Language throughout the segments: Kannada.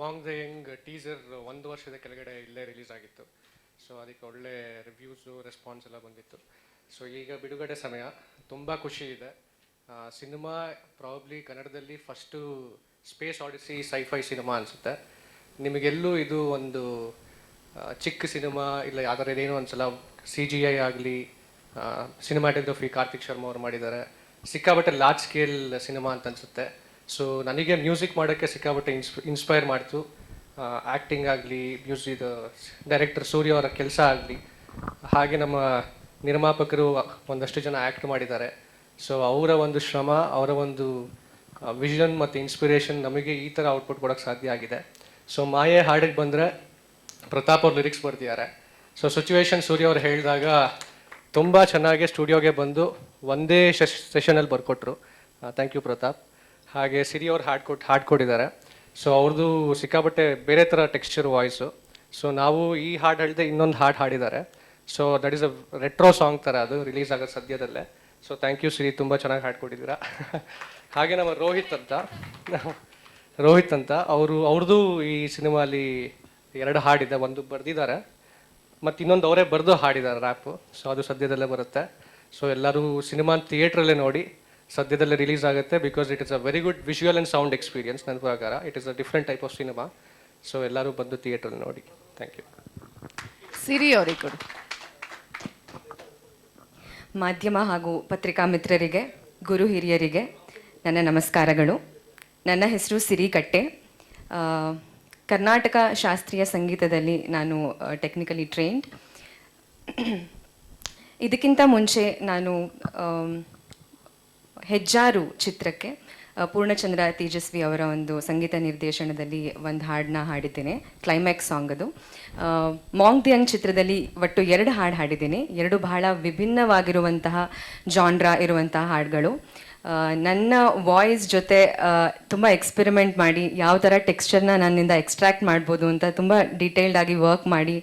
ವಾಂಗ್ ದ ಯಂಗ್ ಟೀಸರ್ ಒಂದು ವರ್ಷದ ಕೆಳಗಡೆ ಇಲ್ಲೇ ರಿಲೀಸ್ ಆಗಿತ್ತು. ಸೊ ಅದಕ್ಕೆ ಒಳ್ಳೆ ರಿವ್ಯೂಸು ರೆಸ್ಪಾನ್ಸ್ ಎಲ್ಲ ಬಂದಿತ್ತು. ಸೊ ಈಗ ಬಿಡುಗಡೆ ಸಮಯ, ತುಂಬ ಖುಷಿ ಇದೆ. ಸಿನಿಮಾ ಪ್ರಾಬ್ಲಿ ಕನ್ನಡದಲ್ಲಿ ಫಸ್ಟು ಸ್ಪೇಸ್ ಆಡಿಸಿ ಸೈಫೈ ಸಿನಿಮಾ ಅನಿಸುತ್ತೆ. ನಿಮಗೆಲ್ಲೂ ಇದು ಒಂದು ಚಿಕ್ಕ ಸಿನಿಮಾ ಇಲ್ಲ, ಯಾವ್ದಾರ ಇದೇನೋ ಒಂದ್ಸಲ CGI ಆಗಲಿ, ಸಿನಿಮಾಟೋಗ್ರಫಿ ಕಾರ್ತಿಕ್ ಶರ್ಮಾ ಅವ್ರು ಮಾಡಿದ್ದಾರೆ, ಸಿಕ್ಕಾಬಟ್ಟೆ ಲಾರ್ಜ್ ಸ್ಕೇಲ್ ಸಿನಿಮಾ ಅಂತ ಅನಿಸುತ್ತೆ. ಸೊ ನನಗೆ ಮ್ಯೂಸಿಕ್ ಮಾಡೋಕ್ಕೆ ಸಿಕ್ಕಾಬಟ್ಟೆ ಇನ್ಸ್ಪೈರ್ ಮಾಡ್ತು. ಆ್ಯಕ್ಟಿಂಗ್ ಆಗಲಿ, ಮ್ಯೂಸಿಕ್ ಡೈರೆಕ್ಟರ್ ಸೂರ್ಯ ಅವರ ಕೆಲಸ ಆಗಲಿ, ಹಾಗೆ ನಮ್ಮ ನಿರ್ಮಾಪಕರು ಒಂದಷ್ಟು ಜನ ಆ್ಯಕ್ಟ್ ಮಾಡಿದ್ದಾರೆ. ಸೊ ಅವರ ಒಂದು ಶ್ರಮ, ಅವರ ಒಂದು ವಿಷನ್ ಮತ್ತು ಇನ್ಸ್ಪಿರೇಷನ್ ನಮಗೆ ಈ ಥರ ಔಟ್ಪುಟ್ ಕೊಡೋಕ್ಕೆ ಸಾಧ್ಯ ಆಗಿದೆ. ಸೊ ಮಾಯೆ ಹಾಡಿಗೆ ಬಂದರೆ ಪ್ರತಾಪ್ ಅವ್ರು ಲಿರಿಕ್ಸ್ ಬರ್ತಿದ್ದಾರೆ. ಸೊ ಸಿಚುವೇಶನ್ ಸೂರ್ಯ ಅವ್ರು ಹೇಳಿದಾಗ ತುಂಬ ಚೆನ್ನಾಗಿ ಸ್ಟುಡಿಯೋಗೆ ಬಂದು ಒಂದೇ ಸೆಷನಲ್ಲಿ ಬರ್ಕೊಟ್ರು. Thank you Pratap. ಹಾಗೆ ಸಿರಿ ಅವ್ರು ಹಾಡ್ ಕೊಟ್ಟಿದ್ದಾರೆ. ಸೊ ಅವ್ರದ್ದು ಸಿಕ್ಕಾಬಟ್ಟೆ ಬೇರೆ ಥರ ಟೆಕ್ಸ್ಚರ್ ವಾಯ್ಸು. ಸೊ ನಾವು ಈ ಹಾಡು ಹೇಳಿದೆ ಇನ್ನೊಂದು ಹಾಡು ಹಾಡಿದ್ದಾರೆ. So that is a retro song ಥರ, ಅದು ರಿಲೀಸ್ ಆಗೋದು ಸದ್ಯದಲ್ಲೇ. ಸೊ ಥ್ಯಾಂಕ್ ಯು ಸಿರಿ, ತುಂಬ ಚೆನ್ನಾಗಿ ಹಾಡ್ಕೊಟ್ಟಿದ್ದೀರಾ. ಹಾಗೆ ನಮ್ಮ ರೋಹಿತ್ ಅಂತ ಅವ್ರದ್ದು ಈ ಸಿನಿಮಾಲಿ 2 ಹಾಡಿದೆ, ಒಂದು ಬರೆದಿದ್ದಾರೆ ಮತ್ತು ಇನ್ನೊಂದು ಅವರೇ ಬರೆದು ಹಾಡಿದ್ದಾರೆ ರ್ಯಾಪು. ಸೊ ಅದು ಸದ್ಯದಲ್ಲೇ ಬರುತ್ತೆ. ಸೊ ಎಲ್ಲರೂ ಸಿನಿಮಾ ಥಿಯೇಟ್ರಲ್ಲೇ ನೋಡಿ, ಸದ್ಯದಲ್ಲೇ ರಿಲೀಸ್ ಆಗುತ್ತೆ. Because it is a very good visual and sound experience ನನ್ನ ಪ್ರಕಾರ. It is a different type of cinema. So ಎಲ್ಲರೂ ಬಂದು ಥಿಯೇಟ್ರಲ್ಲಿ ನೋಡಿ. Thank you. ಸಿರಿ ಅವರಿಗೆ ಕೊಡು. ಮಾಧ್ಯಮ ಹಾಗೂ ಪತ್ರಿಕಾ ಮಿತ್ರರಿಗೆ, ಗುರು ಹಿರಿಯರಿಗೆ ನನ್ನ ನಮಸ್ಕಾರಗಳು. ನನ್ನ ಹೆಸರು ಸಿರಿ ಕಟ್ಟೆ. ಕರ್ನಾಟಕ ಶಾಸ್ತ್ರೀಯ ಸಂಗೀತದಲ್ಲಿ ನಾನು ಟೆಕ್ನಿಕಲಿ ಟ್ರೈನ್ಡ್. ಇದಕ್ಕಿಂತ ಮುಂಚೆ ನಾನು ಹೆಜ್ಜಾರು ಚಿತ್ರಕ್ಕೆ ಪೂರ್ಣಚಂದ್ರ ತೇಜಸ್ವಿ ಅವರ ಒಂದು ಸಂಗೀತ ನಿರ್ದೇಶನದಲ್ಲಿ ಒಂದು ಹಾಡನ್ನ ಹಾಡಿದ್ದೇನೆ, ಕ್ಲೈಮ್ಯಾಕ್ಸ್ ಸಾಂಗ್ ಅದು. ಮಾಂಗ್ ದಿ ಯಂಗ್ ಚಿತ್ರದಲ್ಲಿ ಒಟ್ಟು 2 ಹಾಡು ಹಾಡಿದ್ದೀನಿ. 2 ಬಹಳ ವಿಭಿನ್ನವಾಗಿರುವಂತಹ ಜಾನ್ರಾ ಇರುವಂತಹ ಹಾಡುಗಳು. ನನ್ನ ವಾಯ್ಸ್ ಜೊತೆ ತುಂಬ ಎಕ್ಸ್ಪೆರಿಮೆಂಟ್ ಮಾಡಿ ಯಾವ ಥರ ಟೆಕ್ಸ್ಚರ್ನ ನನ್ನಿಂದ ಎಕ್ಸ್ಟ್ರಾಕ್ಟ್ ಮಾಡ್ಬೋದು ಅಂತ ತುಂಬ ಡೀಟೇಲ್ಡ್ ಆಗಿ ವರ್ಕ್ ಮಾಡಿ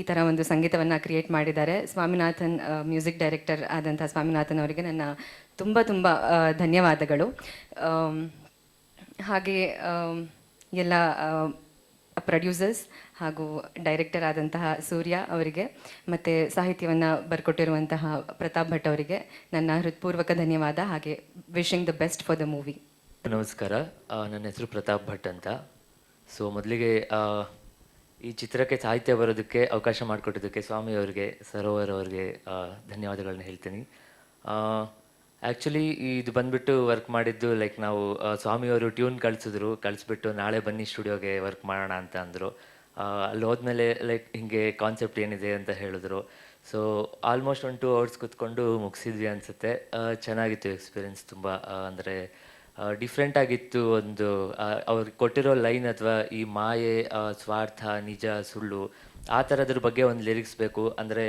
ಈ ಥರ ಒಂದು ಸಂಗೀತವನ್ನು ಕ್ರಿಯೇಟ್ ಮಾಡಿದ್ದಾರೆ. ಸ್ವಾಮಿನಾಥನ್, ಮ್ಯೂಸಿಕ್ ಡೈರೆಕ್ಟರ್ ಆದಂಥ ಸ್ವಾಮಿನಾಥನ್ ಅವರಿಗೆ ನನ್ನ ತುಂಬ ತುಂಬ ಧನ್ಯವಾದಗಳು. ಹಾಗೆ ಎಲ್ಲ ಪ್ರೊಡ್ಯೂಸರ್ಸ್ ಹಾಗೂ ಡೈರೆಕ್ಟರ್ ಆದಂತಹ ಸೂರ್ಯ ಅವರಿಗೆ ಮತ್ತು ಸಾಹಿತ್ಯವನ್ನು ಬರ್ಕೊಟ್ಟಿರುವಂತಹ ಪ್ರತಾಪ್ ಭಟ್ ಅವರಿಗೆ ನನ್ನ ಹೃತ್ಪೂರ್ವಕ ಧನ್ಯವಾದ. ಹಾಗೆ wishing the best for the movie. ನಮಸ್ಕಾರ, ನನ್ನ ಹೆಸರು ಪ್ರತಾಪ್ ಭಟ್ ಅಂತ. ಸೊ ಮೊದಲಿಗೆ ಈ ಚಿತ್ರಕ್ಕೆ ಸಾಹಿತ್ಯ ಬರೋದಕ್ಕೆ ಅವಕಾಶ ಮಾಡಿಕೊಟ್ಟಿದ್ದಕ್ಕೆ ಸ್ವಾಮಿ ಅವರಿಗೆ, ಸರೋವರ್ ಅವರಿಗೆ ಧನ್ಯವಾದಗಳನ್ನ ಹೇಳ್ತೀನಿ. ಆ್ಯಕ್ಚುಲಿ ಇದು ಬಂದುಬಿಟ್ಟು ವರ್ಕ್ ಮಾಡಿದ್ದು ಲೈಕ್ ನಾವು ಸ್ವಾಮಿಯವರು ಟ್ಯೂನ್ ಕಳಿಸ್ಬಿಟ್ಟು ನಾಳೆ ಬನ್ನಿ ಸ್ಟುಡಿಯೋಗೆ ವರ್ಕ್ ಮಾಡೋಣ ಅಂತ ಅಂದರು. ಅಲ್ಲಿ ಹೋದ್ಮೇಲೆ ಲೈಕ್ ಹಿಂಗೆ ಕಾನ್ಸೆಪ್ಟ್ ಏನಿದೆ ಅಂತ ಹೇಳಿದ್ರು. ಸೊ ಆಲ್ಮೋಸ್ಟ್ 1 2 ಅವರ್ಸ್ ಕೂತ್ಕೊಂಡು ಮುಗಿಸಿದ್ವಿ ಅನಿಸುತ್ತೆ. ಚೆನ್ನಾಗಿತ್ತು ಎಕ್ಸ್ಪೀರಿಯೆನ್ಸ್, ತುಂಬ ಅಂದರೆ ಡಿಫ್ರೆಂಟ್ ಆಗಿತ್ತು. ಒಂದು ಅವ್ರಿಗೆ ಕೊಟ್ಟಿರೋ ಲೈನ್ ಅಥವಾ ಈ ಮಾಯೆ, ಸ್ವಾರ್ಥ, ನಿಜ, ಸುಳ್ಳು, ಆ ಥರದ್ರ ಬಗ್ಗೆ ಒಂದು ಲಿರಿಕ್ಸ್ ಬೇಕು. ಅಂದರೆ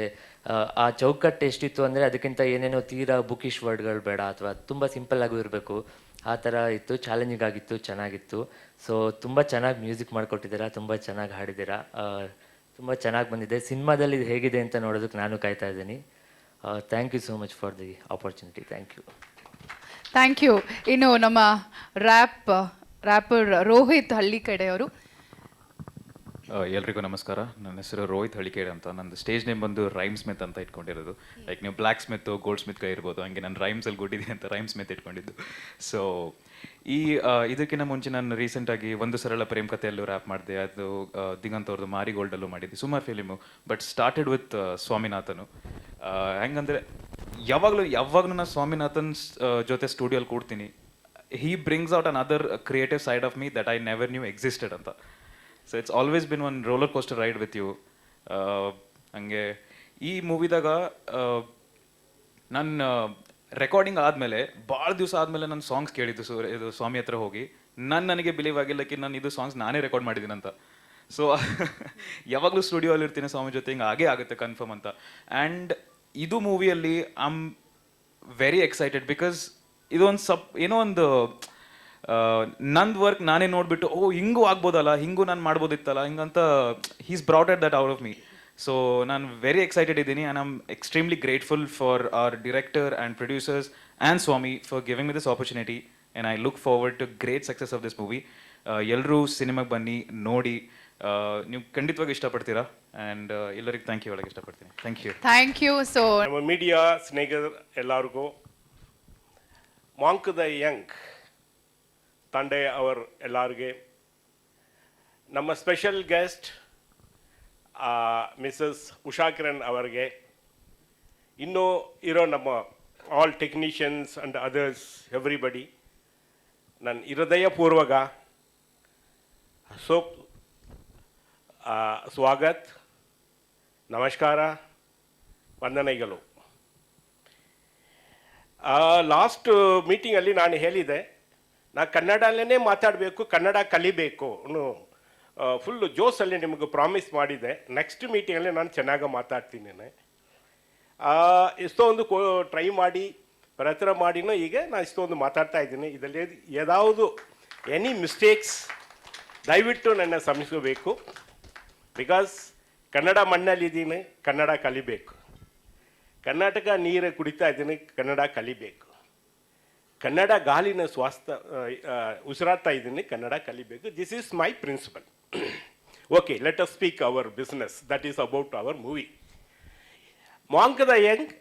ಆ ಚೌಕಟ್ಟು ಎಷ್ಟಿತ್ತು ಅಂದರೆ ಅದಕ್ಕಿಂತ ಏನೇನೋ ತೀರಾ ಬುಕಿಶ್ ವರ್ಡ್ಗಳು ಬೇಡ, ಅಥವಾ ತುಂಬ ಸಿಂಪಲ್ ಆಗೂ ಇರಬೇಕು, ಆ ಥರ ಇತ್ತು. ಚಾಲೆಂಜಿಂಗ್ ಆಗಿತ್ತು, ಚೆನ್ನಾಗಿತ್ತು. ಸೊ ತುಂಬ ಚೆನ್ನಾಗಿ ಮ್ಯೂಸಿಕ್ ಮಾಡಿಕೊಟ್ಟಿದ್ದೀರಾ, ತುಂಬ ಚೆನ್ನಾಗಿ ಹಾಡಿದ್ದೀರಾ, ತುಂಬ ಚೆನ್ನಾಗಿ ಬಂದಿದೆ. ಸಿನಿಮಾದಲ್ಲಿ ಇದು ಹೇಗಿದೆ ಅಂತ ನೋಡೋದಕ್ಕೆ ನಾನು ಕಾಯ್ತಾ ಇದ್ದೀನಿ. Thank you so much for the opportunity. Thank you. Thank you. ಇನ್ನು ನಮ್ಮ ರ್ಯಾಪರ್ ರೋಹಿತ್ ಹಳ್ಳಿಕಡೆಯವರು. ಎಲ್ರಿಗೂ ನಮಸ್ಕಾರ. ನನ್ನ ಹೆಸರು ರೋಹಿತ್ ಹಳ್ಳಿಕೇಡ್ ಅಂತ. ನಂದು ಸ್ಟೇಜ್ ನೇಮ್ ಬಂದು ರೈಮ್ ಸ್ಮಿತ್ ಅಂತ ಇಟ್ಕೊಂಡಿರೋದು. ಲೈಕ್ ನೀವು ಬ್ಲ್ಯಾಕ್ ಸ್ಮಿತ್, ಗೋಲ್ಡ್ ಸ್ಮಿತ್ ಇರ್ಬೋದು, ಹಂಗೆ ನಾನು ರೈಮ್ಸಲ್ಲಿ ಗುಡ್ಡಿದೆ ಅಂತ ರೈಮ್ ಸ್ಮಿತ್ ಇಟ್ಕೊಂಡಿದ್ದು. ಸೊ ಇದಕ್ಕಿಂತ ಮುಂಚೆ ನಾನು ರೀಸೆಂಟಾಗಿ ಒಂದು ಸರಳ ಪ್ರೇಮ್ ಕಥೆಯಲ್ಲೂ ರ್ಯಾಪ್ ಮಾಡಿದೆ. ಅದು ದಿಗಂತ್ ಅವ್ರದ್ದು ಮಾರಿಗೋಲ್ಡಲ್ಲೂ ಮಾಡಿದ್ದೆ, ಸುಮಾರು film. But started with Swaminathan. ಹೆಂಗಂದರೆ ಯಾವಾಗಲೂ ನಾನು ಸ್ವಾಮಿನಾಥನ್ ಜೊತೆ ಸ್ಟುಡಿಯೋಲ್ಲಿ ಕೂಡ್ತೀನಿ. He brings out another creative side of me that I never knew existed ಅಂತ. So it's always been one roller coaster ride with you. ಹಂಗೆ ಈ ಮೂವಿದಾಗ ನಾನು ರೆಕಾರ್ಡಿಂಗ್ ಆದಮೇಲೆ ಭಾಳ ದಿವಸ ಆದಮೇಲೆ ನಾನು ಸಾಂಗ್ಸ್ ಕೇಳಿದ್ದು ಇದು ಸ್ವಾಮಿ ಹತ್ರ ಹೋಗಿ. ನನಗೆ ಬಿಲೀವ್ ಆಗಿಲ್ಲಕ್ಕೆ ನಾನು ಇದು ಸಾಂಗ್ಸ್ ನಾನೇ ರೆಕಾರ್ಡ್ ಮಾಡಿದ್ದೀನಿ ಅಂತ. ಸೊ ಯಾವಾಗಲೂ ಸ್ಟುಡಿಯೋಲ್ಲಿ ಇರ್ತೀನಿ ಸ್ವಾಮಿ ಜೊತೆ, ಹಿಂಗೆ ಹಾಗೇ ಆಗುತ್ತೆ ಕನ್ಫರ್ಮ್ ಅಂತ. ಆ್ಯಂಡ್ ಇದು ಮೂವಿಯಲ್ಲಿ I am very excited because ಇದೊಂದು ಏನೋ ಒಂದು ನಂದು ವರ್ಕ್ ನಾನೇ ನೋಡಿಬಿಟ್ಟು ಹಿಂಗೂ ಆಗ್ಬೋದಲ್ಲ, ಹಿಂಗೂ ನಾನು ಮಾಡ್ಬೋದಿತ್ತಲ್ಲ, ಹಿಂಗಂತ he's brought that out of me. So ನಾನು ವೆರಿ ಎಕ್ಸೈಟೆಡ್ ಇದ್ದೀನಿ. And I am extremely grateful for our director and producers and Swami for giving me this opportunity. And I look forward to great success of this movie. ಎಲ್ಲರೂ ಸಿನಿಮಾಗೆ ಬನ್ನಿ ನೋಡಿ, ನೀವು ಖಂಡಿತವಾಗಿ ಇಷ್ಟಪಡ್ತೀರಾ. ಆ್ಯಂಡ್ ಎಲ್ಲರಿಗೂ ಥ್ಯಾಂಕ್ ಯು ಹೇಳಕ್ಕೆ ಇಷ್ಟಪಡ್ತೀನಿ. Thank you. ಸೊ ನಮ್ಮ ಮೀಡಿಯಾ ಸ್ನೇಹಿತರು ಎಲ್ಲರಿಗೂ ಮಾಂಕ್ ದ ಯಂಗ್ ತಂಡೆ ಅವರ್ ಎಲ್ಲರಿಗೆ, ನಮ್ಮ special guest Mrs Usha Kiran ಅವರಿಗೆ, ಇನ್ನೂ ಇರೋ ನಮ್ಮ all technicians and others everybody ನನ್ನ ಹೃದಯಪೂರ್ವಕ ಸ್ವಾಗತ್, ನಮಸ್ಕಾರ, ವಂದನೆಗಳು. ಲಾಸ್ಟ್ ಮೀಟಿಂಗಲ್ಲಿ ನಾನು ಹೇಳಿದೆ, ನಾನು ಕನ್ನಡಲ್ಲೇ ಮಾತಾಡಬೇಕು, ಕನ್ನಡ ಕಲಿಬೇಕು ಫುಲ್ಲು ಜೋಸಲ್ಲಿ ನಿಮಗೆ ಪ್ರಾಮಿಸ್ ಮಾಡಿದೆ. ನೆಕ್ಸ್ಟ್ ಮೀಟಿಂಗಲ್ಲಿ ನಾನು ಚೆನ್ನಾಗಿ ಮಾತಾಡ್ತೀನಿ. ಇಷ್ಟೊಂದು ಟ್ರೈ ಮಾಡಿ ಪ್ರಯತ್ನ ಮಾಡಿನೂ ಈಗ ನಾನು ಇಷ್ಟೊಂದು ಮಾತಾಡ್ತಾ ಇದ್ದೀನಿ. ಇದರಲ್ಲಿ ಯಾವುದು ಎನಿ ಮಿಸ್ಟೇಕ್ಸ್ ದಯವಿಟ್ಟು ನನ್ನ ಕ್ಷಮಿಸಬೇಕು. ಬಿಕಾಸ್ ಕನ್ನಡ ಮಣ್ಣಲ್ಲಿದ್ದೀನಿ, ಕನ್ನಡ ಕಲಿಬೇಕು. ಕರ್ನಾಟಕ ನೀರು ಕುಡಿತಾ ಇದ್ದೀನಿ, ಕನ್ನಡ ಕಲಿಬೇಕು. ಕನ್ನಡ ಗಾಳಿನ ಉಸಿರಾಡ್ತಾ ಇದ್ದೀನಿ, ಕನ್ನಡ ಕಲಿಬೇಕು. This is my principle. Okay, let us speak our business, that is about our movie. Monk the Young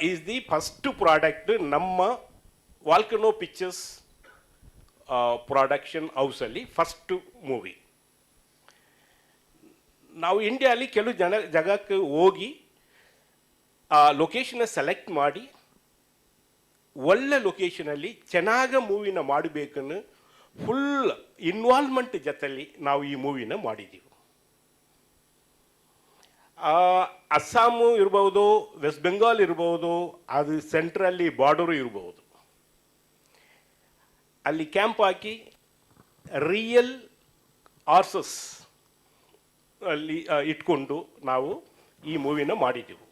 is the first product ನಮ್ಮ ವಾಲ್ಕನೋ ಪಿಕ್ಚರ್ಸ್ ಪ್ರೊಡಕ್ಷನ್ ಹೌಸಲ್ಲಿ ಫಸ್ಟ್ ಮೂವಿ. ನಾವು ಇಂಡಿಯಾಲಿ ಕೆಲವು ಜಾಗಕ್ಕೆ ಹೋಗಿ ಆ ಲೊಕೇಶನ್ನ ಸೆಲೆಕ್ಟ್ ಮಾಡಿ ಒಳ್ಳೆ ಲೊಕೇಶನಲ್ಲಿ ಚೆನ್ನಾಗಿ ಮೂವಿನ ಮಾಡಬೇಕನ್ನು ಫುಲ್ ಇನ್ವಾಲ್ವ್ಮೆಂಟ್ ಜೊತೆಲಿ ನಾವು ಈ ಮೂವಿನ ಮಾಡಿದ್ದೀವಿ. ಅಸ್ಸಾಮು ಇರ್ಬೋದು, ವೆಸ್ಟ್ ಬೆಂಗಾಲ್ ಇರ್ಬೋದು, ಅದು ಸೆಂಟ್ರಲ್ಲಿ ಬಾರ್ಡರು ಇರ್ಬೋದು. ಅಲ್ಲಿ ಕ್ಯಾಂಪ್ ಹಾಕಿ ರಿಯಲ್ ಆರ್ಸಸ್ ಅಲ್ಲಿ ಇಟ್ಕೊಂಡು ನಾವು ಈ ಮೂವಿನ ಮಾಡಿದ್ದೆವು.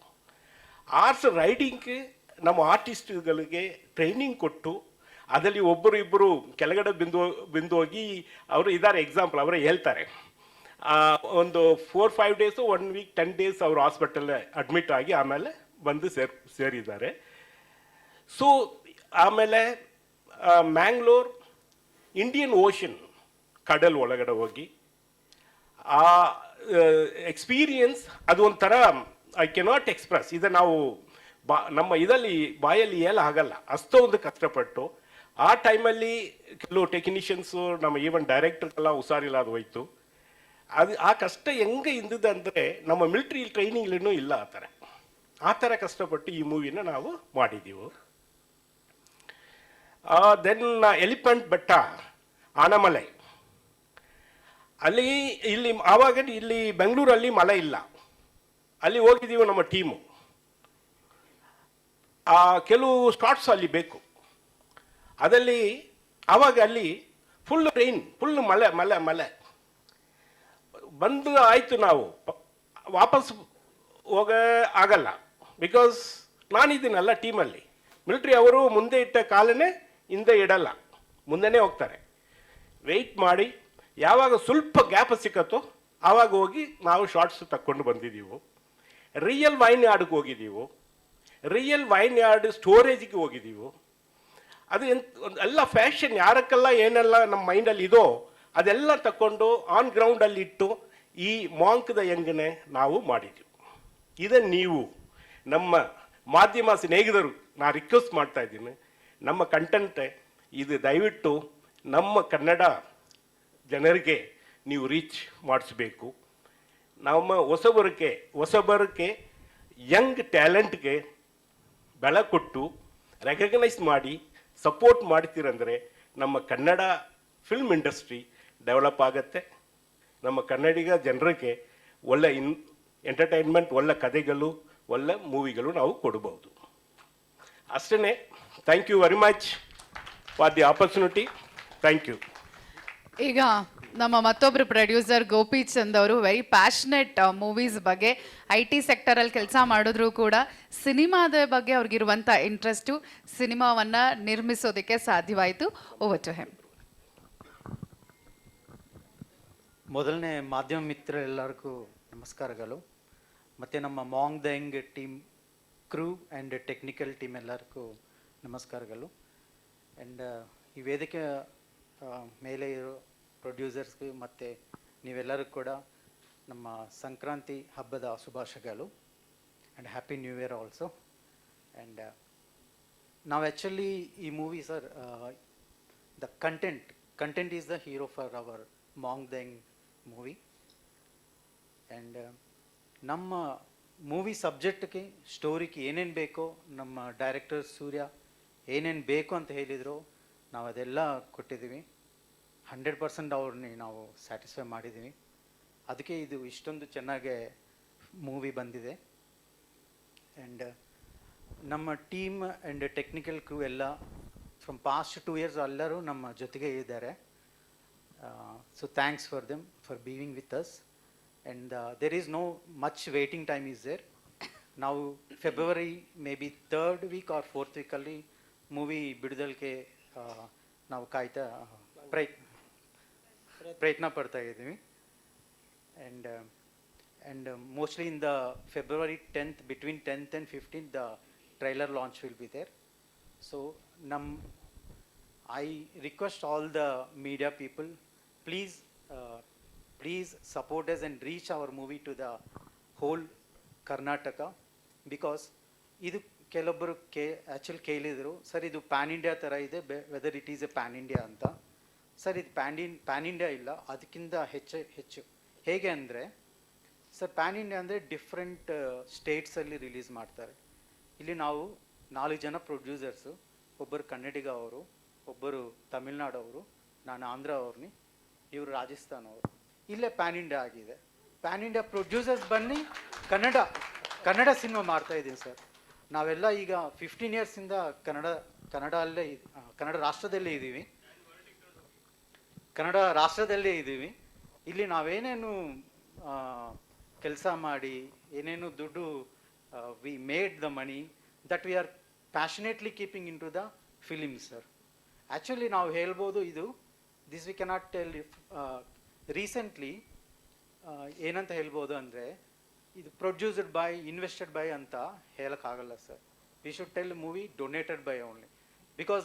ಆರ್ಸ್ ರೈಡಿಂಗ್ಗೆ ನಮ್ಮ ಆರ್ಟಿಸ್ಟ್ಗಳಿಗೆ ಟ್ರೈನಿಂಗ್ ಕೊಟ್ಟು, ಅದರಲ್ಲಿ ಒಬ್ಬರು ಇಬ್ಬರು ಕೆಳಗಡೆ ಬಿಂದು ಹೋಗಿ ಅವರು ಇದ್ದಾರೆ, ಎಕ್ಸಾಂಪಲ್ ಅವರೇ ಹೇಳ್ತಾರೆ. ಒಂದು 4-5 ಡೇಸು 1 ವೀಕ್ 10 ಡೇಸ್ ಅವರು ಹಾಸ್ಪಿಟಲ್ ಅಡ್ಮಿಟ್ ಆಗಿ ಆಮೇಲೆ ಬಂದು ಸೇರಿದ್ದಾರೆ. ಸೊ ಆಮೇಲೆ ಮ್ಯಾಂಗ್ಳೂರ್ ಇಂಡಿಯನ್ ಓಷನ್ ಕಡಲ್ ಒಳಗಡೆ ಹೋಗಿ ಆ ಎಕ್ಸ್ಪೀರಿಯನ್ಸ್ ಅದು ಒಂಥರ ಐ ಕೆನಾಟ್ ಎಕ್ಸ್ಪ್ರೆಸ್. ಇದು ನಾವು ನಮ್ಮ ಇದರಲ್ಲಿ ಬಾಯಲ್ಲಿ ಆಗಲ್ಲ, ಅಷ್ಟೊಂದು ಕಷ್ಟಪಟ್ಟು. ಆ ಟೈಮಲ್ಲಿ ಕೆಲವು ಟೆಕ್ನಿಷಿಯನ್ಸು ನಮ್ಮ ಈವನ್ ಡೈರೆಕ್ಟರ್ಗೆಲ್ಲ ಹುಷಾರಿಲ್ಲ, ಅದು ಹೋಯ್ತು. ಅದು ಆ ಕಷ್ಟ ಹೆಂಗೆ ಇಂದಿದೆ ಅಂದರೆ ನಮ್ಮ ಮಿಲಿಟ್ರಿ ಟ್ರೈನಿಂಗ್ಲೂ ಇಲ್ಲ ಆ ಥರ ಕಷ್ಟಪಟ್ಟು ಈ ಮೂವಿನ ನಾವು ಮಾಡಿದ್ದೀವಿ. ದೆನ್ ಎಲಿಫೆಂಟ್ ಬೆಟ್ಟ, ಆನಮಲೈ, ಅಲ್ಲಿ ಇಲ್ಲಿ ಆವಾಗ ಇಲ್ಲಿ ಬೆಂಗಳೂರಲ್ಲಿ ಮಳೆ ಇಲ್ಲ, ಅಲ್ಲಿ ಹೋಗಿದ್ದೀವಿ ನಮ್ಮ ಟೀಮು. ಕೆಲವು ಸ್ಟಾಟ್ಸ್ ಅಲ್ಲಿ ಬೇಕು, ಅದಲ್ಲಿ ಆವಾಗ ಅಲ್ಲಿ ಫುಲ್ ರೈನ್, ಫುಲ್ ಮಳೆ ಬಂದು ಆಯಿತು. ನಾವು ವಾಪಸ್ ಹೋಗ ಆಗಲ್ಲ, ಬಿಕಾಸ್ ನಾನಿದ್ದೀನಲ್ಲ ಟೀಮಲ್ಲಿ. ಮಿಲಿಟ್ರಿ ಅವರು ಮುಂದೆ ಇಟ್ಟ ಕಾಲನೇ ಹಿಂದೆ ಇಡಲ್ಲ, ಮುಂದೆನೇ ಹೋಗ್ತಾರೆ. ವೆಯ್ಟ್ ಮಾಡಿ ಯಾವಾಗ ಸ್ವಲ್ಪ ಗ್ಯಾಪ್ ಸಿಕ್ಕತ್ತೋ ಆವಾಗ ಹೋಗಿ ನಾವು ಶಾರ್ಟ್ಸ್ ತಕ್ಕೊಂಡು ಬಂದಿದ್ದೀವಿ. ರಿಯಲ್ ವೈನ್ ಯಾರ್ಡ್ಗೆ ಹೋಗಿದ್ದೀವಿ, ರಿಯಲ್ ವೈನ್ ಯಾರ್ಡ್ ಸ್ಟೋರೇಜ್ಗೆ ಹೋಗಿದ್ದೀವಿ. ಅದು ಎಲ್ಲ ಫ್ಯಾಷನ್ ಯಾರಕ್ಕೆಲ್ಲ ಏನೆಲ್ಲ ನಮ್ಮ ಮೈಂಡಲ್ಲಿ ಇದೋ ಅದೆಲ್ಲ ತಗೊಂಡು ಆನ್ ಗ್ರೌಂಡಲ್ಲಿ ಇಟ್ಟು ಈ ಮಾಂಕ್ ದ ಯಂಗ್ನೇ ನಾವು ಮಾಡಿದ್ದೀವಿ. ಇದನ್ನು ನೀವು ನಮ್ಮ ಮಾಧ್ಯಮ ಸ್ನೇಹಿತರು ನಾನು ರಿಕ್ವೆಸ್ಟ್ ಮಾಡ್ತಾ ಇದ್ದೀನಿ, ನಮ್ಮ ಕಂಟೆಂಟ್ ಇದು ದಯವಿಟ್ಟು ನಮ್ಮ ಕನ್ನಡ ಜನರಿಗೆ ನೀವು ರೀಚ್ ಮಾಡಿಸ್ಬೇಕು. ನಮ್ಮ ಹೊಸಬರಕ್ಕೆ ಯಂಗ್ ಟ್ಯಾಲೆಂಟ್ಗೆ ಬೆಲೆ ಕೊಟ್ಟು ರೆಕಗ್ನೈಸ್ ಮಾಡಿ ಸಪೋರ್ಟ್ ಮಾಡ್ತೀರಂದರೆ ನಮ್ಮ ಕನ್ನಡ ಫಿಲ್ಮ್ ಇಂಡಸ್ಟ್ರಿ ಡೆವಲಪ್ ಆಗುತ್ತೆ. ನಮ್ಮ ಕನ್ನಡಿಗ ಜನರಿಗೆ ಒಳ್ಳೆ ಎಂಟರ್ಟೈನ್ಮೆಂಟ್, ಒಳ್ಳೆ ಕಥೆಗಳು, ಒಳ್ಳೆ ಮೂವಿಗಳು ನಾವು ಕೊಡ್ಬೋದು. ಅಷ್ಟೇ. Thank you very much for the opportunity. Thank you. ಈಗ ನಮ್ಮ ಮತ್ತೊಬ್ಬರು ಪ್ರೊಡ್ಯೂಸರ್ ಗೋಪಿ ಚಂದ್ ಅವರು ವೆರಿ ಪ್ಯಾಷನೆಟ್ ಮೂವೀಸ್ ಬಗ್ಗೆ, IT ಸೆಕ್ಟರಲ್ಲಿ ಕೆಲಸ ಮಾಡಿದ್ರು ಕೂಡ ಸಿನಿಮಾದ ಬಗ್ಗೆ ಅವ್ರಿಗಿರುವಂಥ ಇಂಟ್ರೆಸ್ಟು ಸಿನಿಮಾವನ್ನು ನಿರ್ಮಿಸೋದಕ್ಕೆ ಸಾಧ್ಯವಾಯಿತು. Over to him. ಮೊದಲನೇ ಮಾಧ್ಯಮ ಮಿತ್ರರೆಲ್ಲರಿಗೂ ನಮಸ್ಕಾರಗಳು, ಮತ್ತು ನಮ್ಮ ಮಾಂಗ್ the young team crew and technical team ಎಲ್ಲರಿಗೂ ನಮಸ್ಕಾರಗಳು. ಆ್ಯಂಡ್ ಈ ವೇದಿಕೆ ಮೇಲೆ ಇರೋ ಪ್ರೊಡ್ಯೂಸರ್ಸ್ಗೆ ಮತ್ತು ನೀವೆಲ್ಲರೂ ಕೂಡ ನಮ್ಮ ಸಂಕ್ರಾಂತಿ ಹಬ್ಬದ ಶುಭಾಶಯಗಳು and happy new year also. And ನಾವು ಆ್ಯಕ್ಚುಲಿ ಈ movie sir the content is the hero for our ಮಾಂಗ್ ದೆಂಗ್ ಮೂವಿ. ಆ್ಯಂಡ್ ನಮ್ಮ ಮೂವಿ ಸಬ್ಜೆಕ್ಟ್ಗೆ ಸ್ಟೋರಿಗೆ ಏನೇನು ಬೇಕೋ ನಮ್ಮ ಡೈರೆಕ್ಟರ್ ಸೂರ್ಯ ಏನೇನು ಬೇಕು ಅಂತ ಹೇಳಿದರು ನಾವು ಅದೆಲ್ಲ ಕೊಟ್ಟಿದ್ದೀವಿ. 100% ಅವ್ರನ್ನ ನಾವು ಸ್ಯಾಟಿಸ್ಫೈ ಮಾಡಿದ್ದೀವಿ. ಅದಕ್ಕೆ ಇದು ಇಷ್ಟೊಂದು ಚೆನ್ನಾಗೆ ಮೂವಿ ಬಂದಿದೆ. ಆ್ಯಂಡ್ ನಮ್ಮ ಟೀಮ್ ಆ್ಯಂಡ್ ಟೆಕ್ನಿಕಲ್ ಕ್ರೂ ಎಲ್ಲ ಫ್ರಮ್ ಪಾಸ್ಟ್ 2 years ಎಲ್ಲರೂ ನಮ್ಮ ಜೊತೆಗೆ ಇದ್ದಾರೆ. So thanks for them for being with us. And there is no much waiting time is there. ನಾವು February maybe 3rd week or 4th weekಲ್ಲಿ ಮೂವಿ ಬಿಡುದಲಿಕ್ಕೆ ನಾವು ಕಾಯ್ತಾ ಪ್ರಯತ್ನ ಪಡ್ತಾ ಇದ್ದೀವಿ. And mostly in the February 10th, between 10th and 15th, the trailer launch will be there. So I request all the media people, please support us and reach our movie to the whole Karnataka, because ಇದು ಕೆಲವೊಬ್ಬರು ಆ್ಯಕ್ಚುಲಿ ಕೇಳಿದರು, ಸರ್ ಇದು ಪ್ಯಾನ್ ಇಂಡಿಯಾ ಥರ ಇದೆ, whether it is A PAN India ಅಂತ. ಸರ್ ಇದು ಪ್ಯಾನ್ ಇಂಡಿಯಾ ಇಲ್ಲ, ಅದಕ್ಕಿಂತ ಹೆಚ್ಚು. ಹೇಗೆ ಅಂದರೆ ಸರ್, ಪ್ಯಾನ್ ಇಂಡಿಯಾ ಅಂದರೆ ಡಿಫ್ರೆಂಟ್ ಸ್ಟೇಟ್ಸಲ್ಲಿ ರಿಲೀಸ್ ಮಾಡ್ತಾರೆ. ಇಲ್ಲಿ ನಾವು 4 ಜನ ಪ್ರೊಡ್ಯೂಸರ್ಸು, ಒಬ್ಬರು ಕನ್ನಡಿಗ ಅವರು, ಒಬ್ಬರು ತಮಿಳ್ನಾಡವರು, ನಾನು ಆಂಧ್ರ ಅವ್ರನ್ನಿ, ಇವರು ರಾಜಸ್ಥಾನ್ ಅವರು. ಇಲ್ಲೇ ಪ್ಯಾನ್ ಇಂಡಿಯಾ ಆಗಿದೆ. ಪ್ಯಾನ್ ಇಂಡಿಯಾ ಪ್ರೊಡ್ಯೂಸರ್ಸ್ ಬನ್ನಿ ಕನ್ನಡ ಸಿನಿಮಾ ಮಾಡ್ತಾ ಇದ್ದೀವಿ ಸರ್. ನಾವೆಲ್ಲ ಈಗ 15 yearsಯಿಂದ ಕನ್ನಡ ರಾಷ್ಟ್ರದಲ್ಲೇ ಇದ್ದೀವಿ. ಇಲ್ಲಿ ನಾವೇನೇನು ಕೆಲಸ ಮಾಡಿ ಏನೇನು ದುಡ್ಡು we made the money that we are passionately keeping into the film sir. Actually ನಾವು ಹೇಳ್ಬೋದು ಇದು this we cannot tell. Recently ಏನಂತ ಹೇಳ್ಬೋದು ಅಂದರೆ, ಇದು ಪ್ರೊಡ್ಯೂಸ್ಡ್ ಬೈ, ಇನ್ವೆಸ್ಟೆಡ್ ಬೈ ಅಂತ ಹೇಳೋಕ್ಕಾಗಲ್ಲ sir. We should tell movie donated by only, because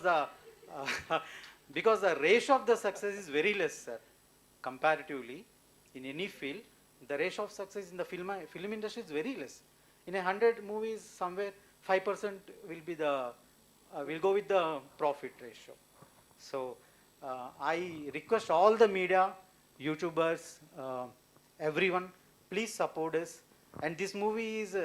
the ರೇಷ್ of the success is very less sir. Comparatively in any field, the ratio of success in the film industry is very less. In 100 movies, somewhere 5% will go with the profit ratio. So I request all the media, YouTubers, everyone, please support us. And this movie is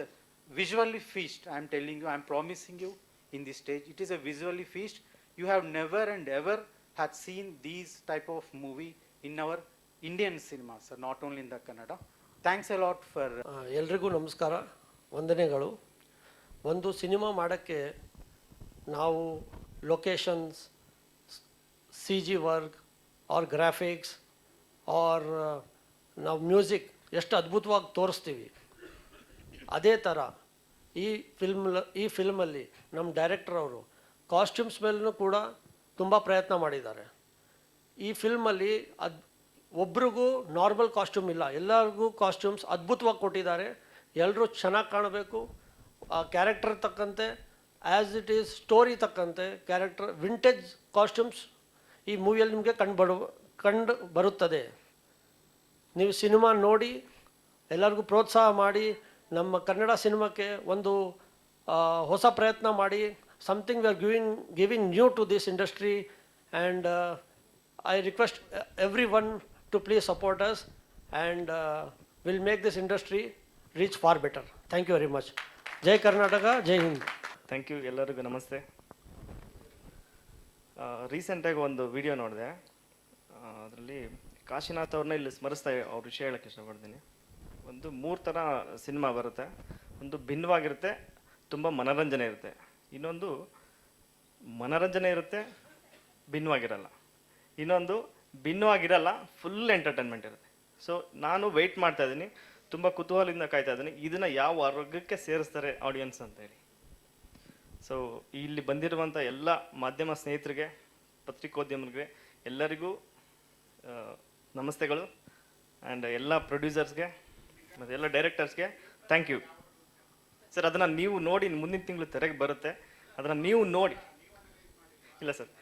visually feast. I am telling you, I am promising you in this stage, it is a visually feast. You have never and ever had seen these type of movie in our Indian cinema, sir, not only in the Kannada. Thanks a lot for... ಎಲ್ರಿಗೂ ನಮಸ್ಕಾರ, ವಂದನೆಗಳು. ಒಂದು ಸಿನಿಮಾ ಮಾಡೋಕ್ಕೆ ನಾವು locations, CG work or graphics or ನಾವು ಮ್ಯೂಸಿಕ್ ಎಷ್ಟು ಅದ್ಭುತವಾಗಿ ತೋರಿಸ್ತೀವಿ, ಅದೇ ಥರ ಈ ಫಿಲ್ಮಲ್ಲಿ ನಮ್ಮ ಡೈರೆಕ್ಟರ್ ಅವರು ಕಾಸ್ಟ್ಯೂಮ್ಸ್ ಮೇಲೂ ಕೂಡ ತುಂಬ ಪ್ರಯತ್ನ ಮಾಡಿದ್ದಾರೆ. ಈ ಫಿಲ್ಮಲ್ಲಿ ಒಬ್ರಿಗೂ ನಾರ್ಮಲ್ ಕಾಸ್ಟ್ಯೂಮ್ ಇಲ್ಲ, ಎಲ್ಲರಿಗೂ ಕಾಸ್ಟ್ಯೂಮ್ಸ್ ಅದ್ಭುತವಾಗಿ ಕೊಟ್ಟಿದ್ದಾರೆ. ಎಲ್ಲರೂ ಚೆನ್ನಾಗಿ ಕಾಣಬೇಕು, ಆ ಕ್ಯಾರೆಕ್ಟರ್ ತಕ್ಕಂತೆ, ಆ್ಯಸ್ ಇಟ್ ಈಸ್ ಸ್ಟೋರಿ ತಕ್ಕಂತೆ ಕ್ಯಾರೆಕ್ಟರ್ ವಿಂಟೇಜ್ ಕಾಸ್ಟ್ಯೂಮ್ಸ್ ಈ ಮೂವಿಯಲ್ಲಿ ನಿಮಗೆ ಕಂಡು ಬರುತ್ತದೆ. ನೀವು ಸಿನಿಮಾ ನೋಡಿ ಎಲ್ಲರಿಗೂ ಪ್ರೋತ್ಸಾಹ ಮಾಡಿ ನಮ್ಮ ಕನ್ನಡ ಸಿನಿಮಾಕ್ಕೆ ಒಂದು ಹೊಸ ಪ್ರಯತ್ನ ಮಾಡಿ. Something we are giving new to this industry, and I request everyone to please support us, and we'll make this industry reach far better. Thank you very much. Jai Karnataka, Jai Hind. Thank you. ಎಲ್ಲರಿಗೂ ನಮಸ್ತೆ. ರೀಸೆಂಟಾಗಿ ಒಂದು ವಿಡಿಯೋ ನೋಡಿದೆ, ಅದರಲ್ಲಿ ಕಾಶಿನಾಥ್ ಅವ್ರನ್ನ ಇಲ್ಲಿ ಸ್ಮರಿಸ್ತಾ ಅವ್ರ ವಿಷಯ ಹೇಳೋಕ್ಕೆ ಇಷ್ಟಪಡ್ತೀನಿ. ಒಂದು 3 ಥರ ಸಿನಿಮಾ ಬರುತ್ತೆ. ಒಂದು ಭಿನ್ನವಾಗಿರುತ್ತೆ, ತುಂಬ ಮನೋರಂಜನೆ ಇರುತ್ತೆ. ಇನ್ನೊಂದು ಮನೋರಂಜನೆ ಇರುತ್ತೆ, ಭಿನ್ನವಾಗಿರಲ್ಲ. ಇನ್ನೊಂದು ಭಿನ್ನವಾಗಿರಲ್ಲ, ಫುಲ್ ಎಂಟರ್ಟೈನ್ಮೆಂಟ್ ಇರುತ್ತೆ. ಸೊ ನಾನು ವೆಯ್ಟ್ ಮಾಡ್ತಾ ಇದ್ದೀನಿ, ತುಂಬ ಕುತೂಹಲದಿಂದ ಕಾಯ್ತಾ ಇದ್ದೀನಿ, ಇದನ್ನು ಯಾವ ವರ್ಗಕ್ಕೆ ಸೇರಿಸ್ತಾರೆ ಆಡಿಯನ್ಸ್ ಅಂತೇಳಿ. ಸೊ ಇಲ್ಲಿ ಬಂದಿರುವಂಥ ಎಲ್ಲ ಮಾಧ್ಯಮ ಸ್ನೇಹಿತರಿಗೆ, ಪತ್ರಿಕೋದ್ಯಮರಿಗೆ ಎಲ್ಲರಿಗೂ ನಮಸ್ತೆಗಳು. ಆ್ಯಂಡ್ ಎಲ್ಲ ಪ್ರೊಡ್ಯೂಸರ್ಸ್ಗೆ ಮತ್ತು ಎಲ್ಲ ಡೈರೆಕ್ಟರ್ಸ್ಗೆ ಥ್ಯಾಂಕ್ ಯು ಸರ್. ಅದನ್ನು ನೀವು ನೋಡಿ, ಮುಂದಿನ ತಿಂಗಳು ತೆರೆಗೆ ಬರುತ್ತೆ, ಅದನ್ನು ನೀವು ನೋಡಿ. ಇಲ್ಲ ಸರ್,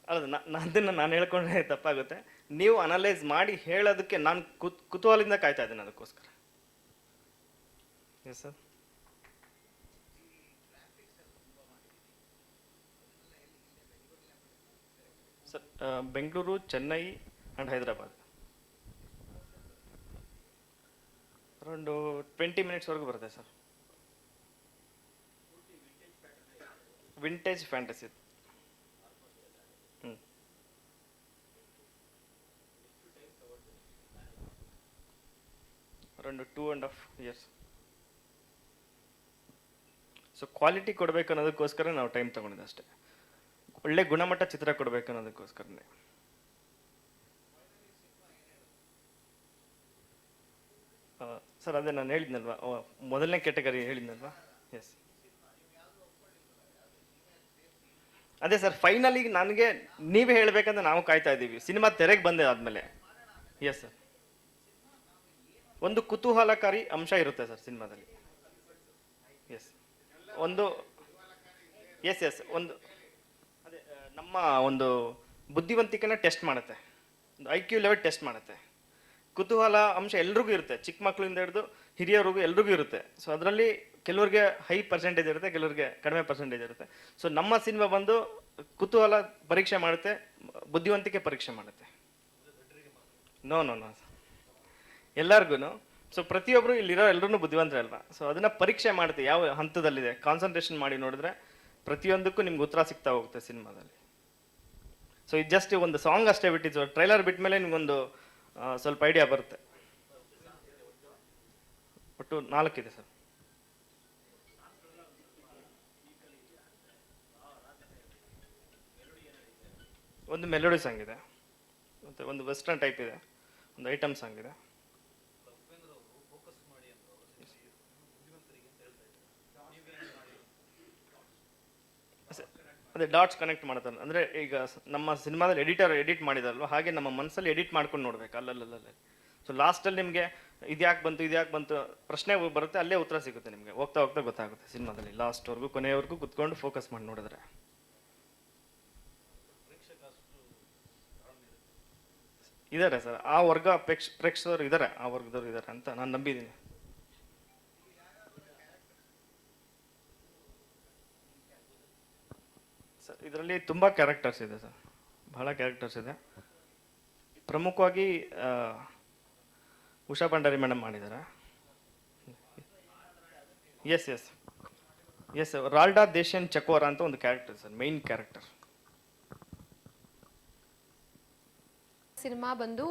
ಅಲ್ಲ ಅದನ್ನು ನಾನು ಹೇಳ್ಕೊಂಡ್ರೆ ತಪ್ಪಾಗುತ್ತೆ. ನೀವು ಅನಲೈಸ್ ಮಾಡಿ ಹೇಳೋದಕ್ಕೆ ನಾನು ಕುತೂಹಲದಿಂದ ಕಾಯ್ತಾ ಇದ್ದೀನಿ ಅದಕ್ಕೋಸ್ಕರ. Yes sir. Sir Bengaluru, Chennai and Hyderabad. Around 20 ಮಿನಿಟ್ಸ್ವರೆಗೂ ಬರುತ್ತೆ sir. Vintage fantasy. Around 2.5 years. So quality ಕೊಡಬೇಕು ಅನ್ನೋದಕ್ಕೋಸ್ಕರ ನಾವು ಟೈಮ್ ತೊಗೊಂಡಿದ್ದೆ ಅಷ್ಟೇ. ಒಳ್ಳೆ ಗುಣಮಟ್ಟ ಚಿತ್ರ ಕೊಡಬೇಕು ಅನ್ನೋದಕ್ಕೋಸ್ಕರನೇ. ಸರ್ ಅದೇ ನಾನು ಹೇಳಿದ್ನಲ್ವಾ, ಮೊದಲನೇ ಕ್ಯಾಟಗರಿ ಹೇಳಿದ್ನಲ್ವಾ. ಎಸ್ ಅದೇ ಸರ್, ಫೈನಲಿಗೆ ನನಗೆ ನೀವೇ ಹೇಳಬೇಕಂತ ನಾವು ಕಾಯ್ತಾ ಇದ್ದೀವಿ. ಸಿನಿಮಾ ತೆರೆಗೆ ಬಂದೆ ಆದಮೇಲೆ. ಎಸ್ ಸರ್, ಒಂದು ಕುತೂಹಲಕಾರಿ ಅಂಶ ಇರುತ್ತೆ ಸರ್ ಸಿನಿಮಾದಲ್ಲಿ. ಎಸ್ ಒಂದು ಒಂದು ಅದೇ ನಮ್ಮ ಒಂದು ಬುದ್ಧಿವಂತಿಕೆನ ಟೆಸ್ಟ್ ಮಾಡುತ್ತೆ, ಒಂದು IQ ಲೆವೆಲ್ ಟೆಸ್ಟ್ ಮಾಡುತ್ತೆ. ಕುತೂಹಲ ಅಂಶ ಎಲ್ರಿಗೂ ಇರುತ್ತೆ, ಚಿಕ್ಕ ಮಕ್ಕಳಿಂದ ಹಿಡಿದು ಹಿರಿಯರಿಗೂ ಎಲ್ರಿಗೂ ಇರುತ್ತೆ. ಸೊ ಅದರಲ್ಲಿ ಕೆಲವ್ರಿಗೆ ಹೈ ಪರ್ಸೆಂಟೇಜ್ ಇರುತ್ತೆ, ಕೆಲವ್ರಿಗೆ ಕಡಿಮೆ ಪರ್ಸೆಂಟೇಜ್ ಇರುತ್ತೆ. ಸೊ ನಮ್ಮ ಸಿನಿಮಾ ಬಂದು ಕುತೂಹಲ ಪರೀಕ್ಷೆ ಮಾಡುತ್ತೆ, ಬುದ್ಧಿವಂತಿಕೆ ಪರೀಕ್ಷೆ ಮಾಡುತ್ತೆ. ನೋ ಎಲ್ಲರಿಗೂ. ಸೊ ಪ್ರತಿಯೊಬ್ಬರು ಇಲ್ಲಿರೋ ಎಲ್ಲರೂ ಬುದ್ಧಿವಂತರೇ ಅಲ್ವಾ. ಸೊ ಅದನ್ನು ಪರೀಕ್ಷೆ ಮಾಡುತ್ತೆ, ಯಾವ ಹಂತದಲ್ಲಿದೆ ಕಾನ್ಸಂಟ್ರೇಷನ್ ಮಾಡಿ ನೋಡಿದ್ರೆ ಪ್ರತಿಯೊಂದಕ್ಕೂ ನಿಮ್ಗೆ ಉತ್ತರ ಸಿಗ್ತಾ ಹೋಗುತ್ತೆ ಸಿನಿಮಾದಲ್ಲಿ. ಸೊ ಇದು ಜಸ್ಟ್ ಒಂದು ಸಾಂಗ್ ಅಷ್ಟೇ ಬಿಟ್ಟಿದ್ದು, ಟ್ರೈಲರ್ ಬಿಟ್ಟ ಮೇಲೆ ನಿಮ್ಗೊಂದು ಸ್ವಲ್ಪ ಐಡಿಯಾ ಬರುತ್ತೆ. ಒಟ್ಟು 4 ಇದೆ ಸರ್. ಒಂದು ಮೆಲೋಡಿ ಸಾಂಗ್ ಇದೆ, ಮತ್ತು ಒಂದು ವೆಸ್ಟರ್ನ್ ಟೈಪ್ ಇದೆ, ಒಂದು ಐಟಮ್ ಸಾಂಗ್ ಇದೆ. ಅದೇ ಡಾಟ್ಸ್ ಕನೆಕ್ಟ್ ಮಾಡ್ತಾರೆ. ಅಂದರೆ ಈಗ ನಮ್ಮ ಸಿನಿಮಾದಲ್ಲಿ ಎಡಿಟರ್ ಎಡಿಟ್ ಮಾಡಿದಾರಲ್ವ, ಹಾಗೆ ನಮ್ಮ ಮನಸ್ಸಲ್ಲಿ ಎಡಿಟ್ ಮಾಡ್ಕೊಂಡು ನೋಡ್ಬೇಕು ಅಲ್ಲಲ್ಲಲ್ಲೇ. ಸೊ ಲಾಸ್ಟಲ್ಲಿ ನಿಮಗೆ ಇದ್ಯಾಕೆ ಬಂತು ಪ್ರಶ್ನೆ ಬರುತ್ತೆ, ಅಲ್ಲೇ ಉತ್ತರ ಸಿಗುತ್ತೆ ನಿಮಗೆ. ಹೋಗ್ತಾ ಗೊತ್ತಾಗುತ್ತೆ ಸಿನಿಮಾದಲ್ಲಿ ಲಾಸ್ಟ್ವರೆಗೂ ಕೊನೆಯವರೆಗೂ ಕುತ್ಕೊಂಡು ಫೋಕಸ್ ಮಾಡಿ ನೋಡಿದ್ರೆ. ಇದ್ದಾರೆ ಸರ್, ಆ ವರ್ಗ ಪ್ರೇಕ್ಷಕರು ಇದ್ದಾರೆ, ಆ ವರ್ಗದವ್ರು ಇದ್ದಾರೆ ಅಂತ ನಾನು ನಂಬಿದ್ದೀನಿ. ಸರ್ ಇದರಲ್ಲಿ ತುಂಬ ಕ್ಯಾರೆಕ್ಟರ್ಸ್ ಇದೆ ಸರ್, ಬಹಳ ಕ್ಯಾರೆಕ್ಟರ್ಸ್ ಇದೆ. ಪ್ರಮುಖವಾಗಿ ಉಷಾ ಭಂಡಾರಿ ಮೇಡಮ್ ಮಾಡಿದ್ದಾರೆ. ಎಸ್ ರಾಲ್ಡಾ ದೇಶನ್ ಚಕೋರ ಅಂತ ಒಂದು character sir, main character. Cinema ಬಂದು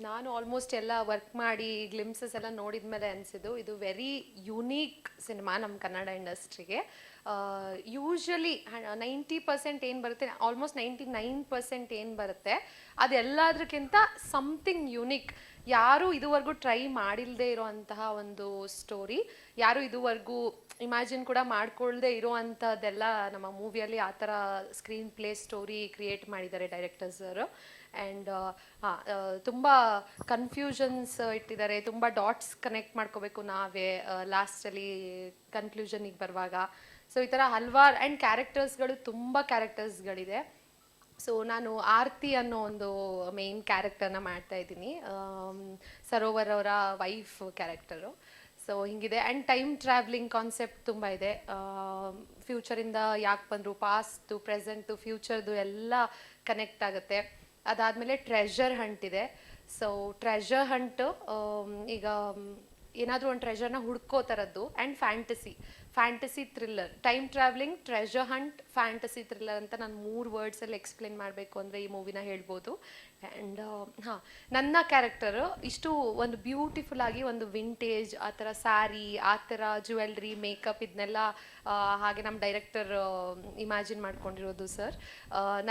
ನಾನು ಆಲ್ಮೋಸ್ಟ್ ಎಲ್ಲ ವರ್ಕ್ ಮಾಡಿ ಗ್ಲಿಮ್ಸಸ್ ಎಲ್ಲ ನೋಡಿದ್ಮೇಲೆ ಅನಿಸಿದ್ದು ಇದು ವೆರಿ ಯುನೀಕ್ ಸಿನಿಮಾ ನಮ್ಮ ಕನ್ನಡ ಇಂಡಸ್ಟ್ರಿಗೆ. ಯೂಶ್ವಲಿ 90% ಏನು ಬರುತ್ತೆ, ಆಲ್ಮೋಸ್ಟ್ 99% ಏನು ಬರುತ್ತೆ ಅದೆಲ್ಲದಕ್ಕಿಂತ ಸಮಥಿಂಗ್ ಯುನೀಕ್. ಯಾರೂ ಇದುವರೆಗೂ ಟ್ರೈ ಮಾಡಿಲ್ಲದೆ ಇರೋವಂತಹ ಒಂದು ಸ್ಟೋರಿ, ಯಾರು ಇದುವರೆಗೂ ಇಮ್ಯಾಜಿನ್ ಕೂಡ ಮಾಡ್ಕೊಳ್ದೆ ಇರೋವಂಥದ್ದೆಲ್ಲ ನಮ್ಮ ಮೂವಿಯಲ್ಲಿ ಆ ಥರ ಸ್ಕ್ರೀನ್ ಪ್ಲೇ ಸ್ಟೋರಿ ಕ್ರಿಯೇಟ್ ಮಾಡಿದ್ದಾರೆ ಡೈರೆಕ್ಟರ್ಸರು. ಆ್ಯಂಡ್ ತುಂಬ ಕನ್ಫ್ಯೂಷನ್ಸ್ ಇಟ್ಟಿದ್ದಾರೆ, ತುಂಬ ಡಾಟ್ಸ್ ಕನೆಕ್ಟ್ ಮಾಡ್ಕೋಬೇಕು ನಾವೇ ಲಾಸ್ಟಲ್ಲಿ ಕನ್ಕ್ಲೂಷನಿಗೆ ಬರುವಾಗ. ಸೊ ಈ ಥರ ಹಲವಾರು ಆ್ಯಂಡ್ ಕ್ಯಾರೆಕ್ಟರ್ಸ್ಗಳು ತುಂಬ ಕ್ಯಾರೆಕ್ಟರ್ಸ್ಗಳಿದೆ. ಸೊ ನಾನು ಆರ್ತಿ ಅನ್ನೋ ಒಂದು ಮೇನ್ ಕ್ಯಾರೆಕ್ಟರ್ನ ಮಾಡ್ತಾ ಇದ್ದೀನಿ, ಸರೋವರ್ ಅವರ ವೈಫ್ ಕ್ಯಾರೆಕ್ಟರು. ಸೊ ಹಿಂಗಿದೆ. ಆ್ಯಂಡ್ ಟೈಮ್ ಟ್ರಾವೆಲಿಂಗ್ ಕಾನ್ಸೆಪ್ಟ್ ತುಂಬ ಇದೆ. ಫ್ಯೂಚರಿಂದ ಯಾಕೆ ಬಂದರು, ಪಾಸ್ಟು ಪ್ರೆಸೆಂಟು ಫ್ಯೂಚರ್ದು ಎಲ್ಲ ಕನೆಕ್ಟ್ ಆಗುತ್ತೆ. ಅದಾದಮೇಲೆ ಟ್ರೆಷರ್ ಹಂಟ್ ಇದೆ. ಸೊ ಟ್ರೆಷರ್ ಹಂಟು ಈಗ ಏನಾದರೂ ಒಂದು ಟ್ರೆಷರ್ನ ಹುಡ್ಕೋ ಥರದ್ದು. And fantasy thriller, time travelling, treasure Hunt, fantasy thriller ಅಂತ ನಾನು 3 ವರ್ಡ್ಸಲ್ಲಿ ಎಕ್ಸ್ಪ್ಲೇನ್ ಮಾಡಬೇಕು ಅಂದರೆ ಈ ಮೂವಿನ ಹೇಳ್ಬೋದು. ಆ್ಯಂಡ್ ನನ್ನ ಕ್ಯಾರೆಕ್ಟರು ಇಷ್ಟು ಒಂದು ಬ್ಯೂಟಿಫುಲ್ ಆಗಿ ಒಂದು ವಿಂಟೇಜ್ ಆ ಥರ ಸ್ಯಾರಿ, ಆ ಥರ ಜ್ಯುವೆಲ್ರಿ, ಮೇಕಪ್ ಇದನ್ನೆಲ್ಲ ಹಾಗೆ ನಮ್ಮ ಡೈರೆಕ್ಟರ್ ಇಮ್ಯಾಜಿನ್ ಮಾಡ್ಕೊಂಡಿರೋದು ಸರ್.